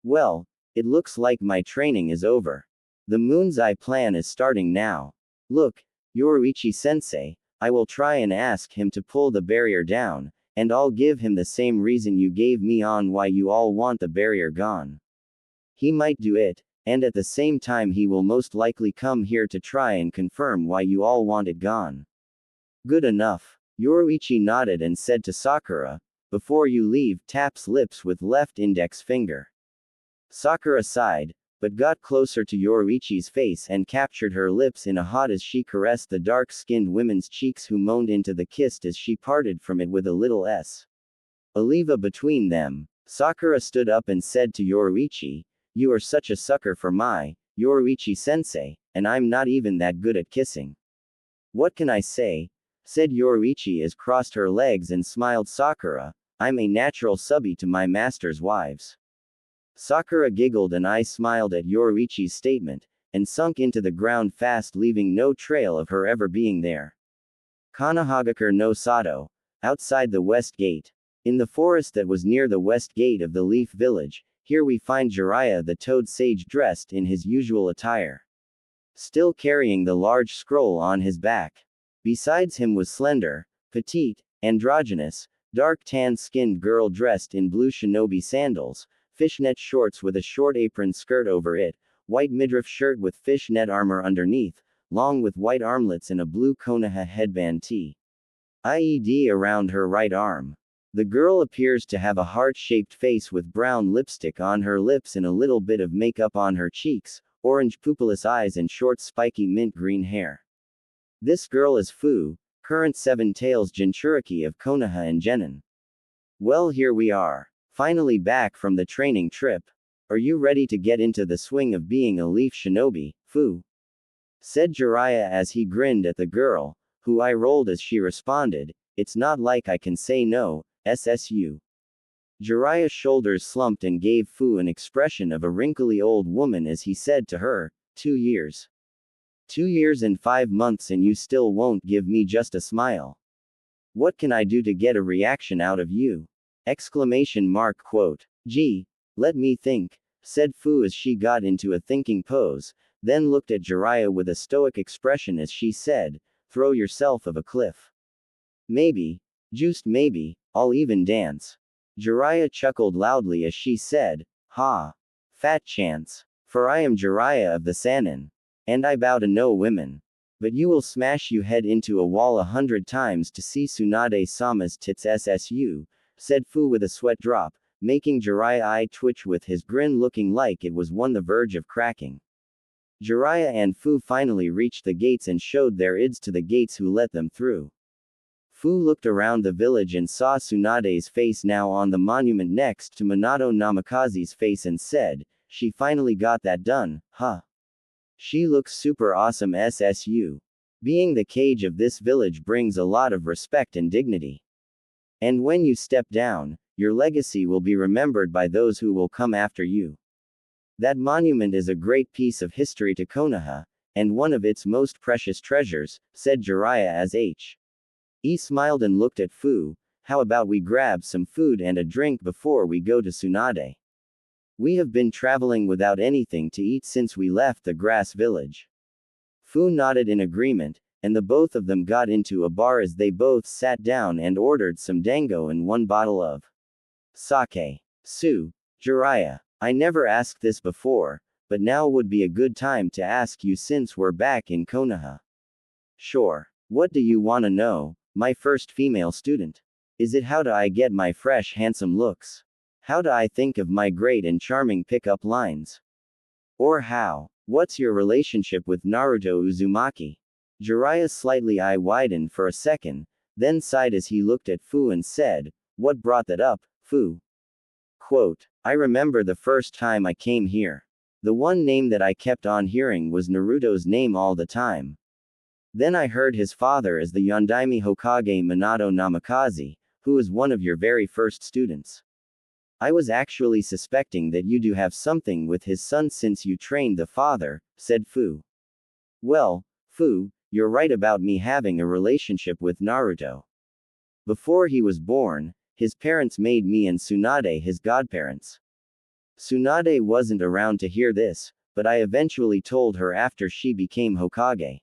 S1: Well, it looks like my training is over. The Moon's Eye plan is starting now. Look, Yoruichi-sensei, I will try and ask him to pull the barrier down, and I'll give him the same reason you gave me on why you all want the barrier gone. He might do it, and at the same time he will most likely come here to try and confirm why you all want it gone. Good enough. Yoruichi nodded and said to Sakura, before you leave, taps lips with left index finger. Sakura sighed, but got closer to Yoruichi's face and captured her lips in a hot as she caressed the dark-skinned woman's cheeks, who moaned into the kiss as she parted from it with a little saliva between them. Sakura stood up and said to Yoruichi, you are such a sucker for my Yoruichi-sensei, and I'm not even that good at kissing. What can I say? Said Yoruichi as crossed her legs and smiled. Sakura, I'm a natural subby to my master's wives. Sakura giggled and I smiled at Yoruichi's statement, and sunk into the ground fast, leaving no trail of her ever being there. Konohagakure no Sato. Outside the west gate. In the forest that was near the west gate of the Leaf Village, here we find Jiraiya the Toad Sage dressed in his usual attire. Still carrying the large scroll on his back. Besides him was slender, petite, androgynous, dark tan-skinned girl dressed in blue shinobi sandals, fishnet shorts with a short apron skirt over it, white midriff shirt with fishnet armor underneath, long with white armlets, and a blue Konoha headband tied around her right arm. The girl appears to have a heart-shaped face with brown lipstick on her lips and a little bit of makeup on her cheeks, orange pupilless eyes and short spiky mint green hair. This girl is Fu, current Seven Tails Jinchuriki of Konoha and Genin. Well, here we are. Finally back from the training trip. Are you ready to get into the swing of being a leaf shinobi, Fu? Said Jiraiya as he grinned at the girl, who eye-rolled as she responded, it's not like I can say no, SSU. Jiraiya's shoulders slumped and gave Fu an expression of a wrinkly old woman as he said to her, 2 years. 2 years and 5 months and you still won't give me just a smile. What can I do to get a reaction out of you? Quote. Gee, let me think, said Fu as she got into a thinking pose, then looked at Jiraiya with a stoic expression as she said, throw yourself off a cliff. Maybe, just maybe, I'll even dance. Jiraiya chuckled loudly as she said, ha. Fat chance. For I am Jiraiya of the Sannin. And I bow to no women. But you will smash you head into a wall 100 times to see Tsunade-sama's tits SSU, said Fu with a sweat drop, making Jiraiya eye twitch with his grin looking like it was on the verge of cracking. Jiraiya and Fu finally reached the gates and showed their ids to the gates who let them through. Fu looked around the village and saw Tsunade's face now on the monument next to Minato Namikaze's face and said, "She finally got that done, huh? She looks super awesome SSU. Being the cage of this village brings a lot of respect and dignity. And when you step down, your legacy will be remembered by those who will come after you. That monument is a great piece of history to Konoha, and one of its most precious treasures," said Jiraiya as He smiled and looked at Fu. "How about we grab some food and a drink before we go to Tsunade? We have been traveling without anything to eat since we left the grass village." Fu nodded in agreement, and the both of them got into a bar as they both sat down and ordered some dango and one bottle of sake. Jiraiya, I never asked this before, but now would be a good time to ask you since we're back in Konoha. Sure. What do you want to know, my first female student? Is it how do I get my fresh handsome looks? How do I think of my great and charming pickup lines? Or how? What's your relationship with Naruto Uzumaki? Jiraiya's slightly eye widened for a second, then sighed as he looked at Fu and said, "What brought that up, Fu?" Quote, "I remember the first time I came here. The one name that I kept on hearing was Naruto's name all the time. Then I heard his father is the Yondaime Hokage Minato Namikaze, who is one of your very first students. I was actually suspecting that you do have something with his son since you trained the father," said Fu. "Well, Fu, you're right about me having a relationship with Naruto. Before he was born, his parents made me and Tsunade his godparents." Tsunade wasn't around to hear this, but I eventually told her after she became Hokage.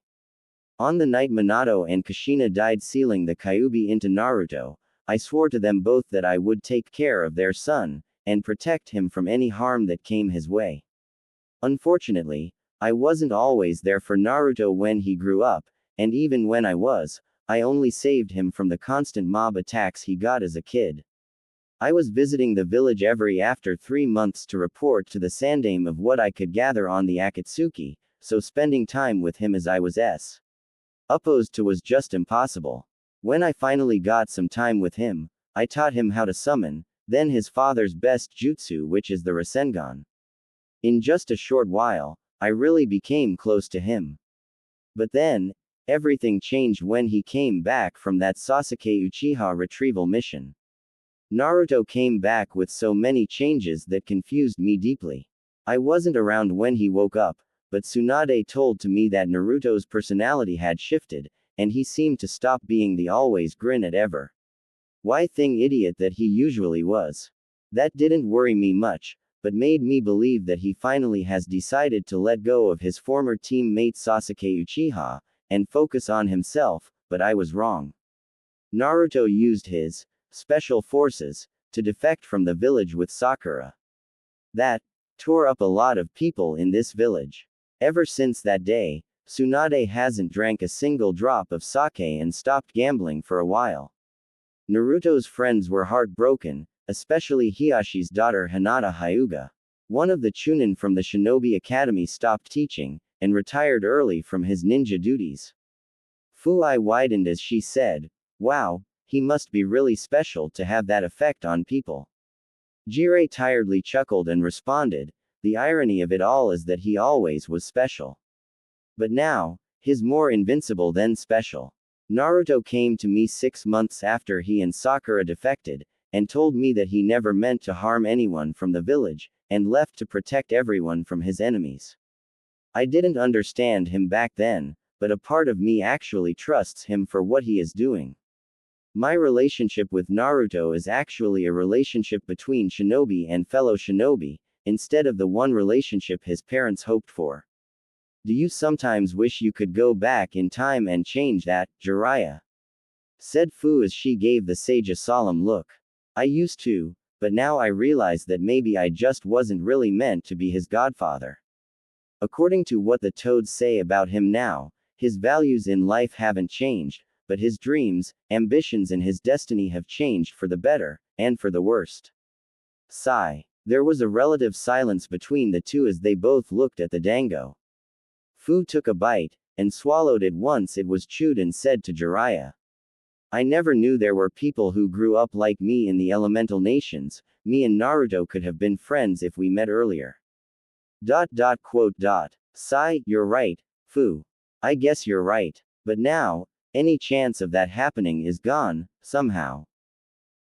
S1: On the night Minato and Kushina died sealing the Kyuubi into Naruto, I swore to them both that I would take care of their son, and protect him from any harm that came his way. Unfortunately, I wasn't always there for Naruto when he grew up, and even when I was, I only saved him from the constant mob attacks he got as a kid. I was visiting the village every after 3 months to report to the Sandaime of what I could gather on the Akatsuki, so spending time with him as I was opposed to was just impossible. When I finally got some time with him, I taught him how to summon, then his father's best jutsu, which is the Rasengan. In just a short while, I really became close to him. But then, everything changed when he came back from that Sasuke Uchiha retrieval mission. Naruto came back with so many changes that confused me deeply. I wasn't around when he woke up, but Tsunade told to me that Naruto's personality had shifted, and he seemed to stop being the always grin at ever why thing idiot that he usually was. That didn't worry me much, but made me believe that he finally has decided to let go of his former teammate Sasuke Uchiha, and focus on himself, but I was wrong. Naruto used his special forces to defect from the village with Sakura. That tore up a lot of people in this village. Ever since that day, Tsunade hasn't drank a single drop of sake and stopped gambling for a while. Naruto's friends were heartbroken, especially Hiyashi's daughter Hinata Hyuga. One of the Chunin from the Shinobi Academy stopped teaching, and retired early from his ninja duties. Fu eye widened as she said, "Wow, he must be really special to have that effect on people." Jiraiya tiredly chuckled and responded, "The irony of it all is that he always was special. But now, he's more invincible than special. Naruto came to me 6 months after he and Sakura defected, and told me that he never meant to harm anyone from the village, and left to protect everyone from his enemies. I didn't understand him back then, but a part of me actually trusts him for what he is doing. My relationship with Naruto is actually a relationship between shinobi and fellow shinobi, instead of the one relationship his parents hoped for. Do you sometimes wish you could go back in time and change that, Jiraiya?" said Fu as she gave the sage a solemn look. "I used to, but now I realize that maybe I just wasn't really meant to be his godfather." According to what the toads say about him now, his values in life haven't changed, but his dreams, ambitions and his destiny have changed for the better, and for the worst. Sigh. There was a relative silence between the two as they both looked at the dango. Fu took a bite, and swallowed it once it was chewed and said to Jiraiya. I never knew there were people who grew up like me in the elemental nations. Me and Naruto could have been friends if we met earlier. Sigh, you're right, Fu. I guess you're right. But now, any chance of that happening is gone, somehow.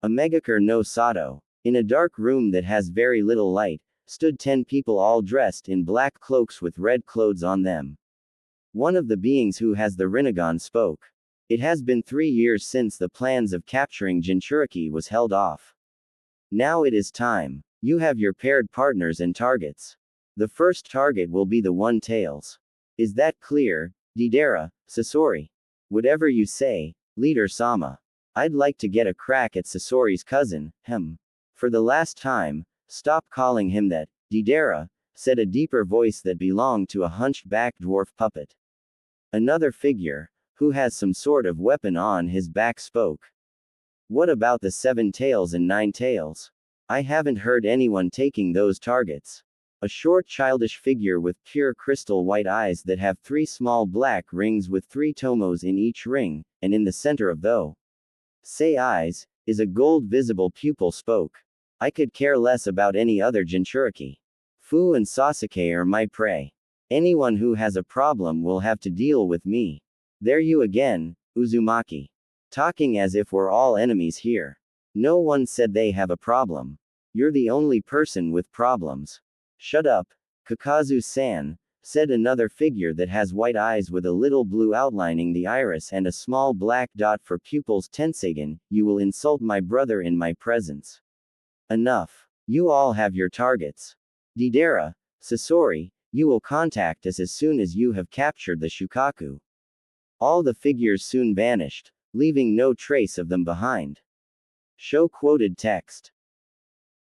S1: A Megakure no Sato. In a dark room that has very little light, stood 10 people all dressed in black cloaks with red clothes on them. One of the beings who has the Rinnegan spoke. It has been 3 years since the plans of capturing Jinchuriki was held off. Now it is time. You have your paired partners and targets. The first target will be the one-tails. Is that clear, Deidara, Sasori? Whatever you say, Leader Sama. I'd like to get a crack at Sasori's cousin, For the last time, stop calling him that, Deidara, said a deeper voice that belonged to a hunchback dwarf puppet. Another figure, who has some sort of weapon on his back spoke. What about the 7 tails and 9 tails? I haven't heard anyone taking those targets. A short childish figure with pure crystal white eyes that have 3 small black rings with 3 tomos in each ring, and in the center of those eyes, is a gold visible pupil spoke. I could care less about any other Jinchuriki. Fu and Sasuke are my prey. Anyone who has a problem will have to deal with me. There you again, Uzumaki. Talking as if we're all enemies here. No one said they have a problem. You're the only person with problems. Shut up, Kakazu-san, said another figure that has white eyes with a little blue outlining the iris and a small black dot for pupils. Tensegan, you will insult my brother in my presence. Enough. You all have your targets. Deidara, Sasori, you will contact us as soon as you have captured the Shukaku. All the figures soon vanished, leaving no trace of them behind. Show quoted text.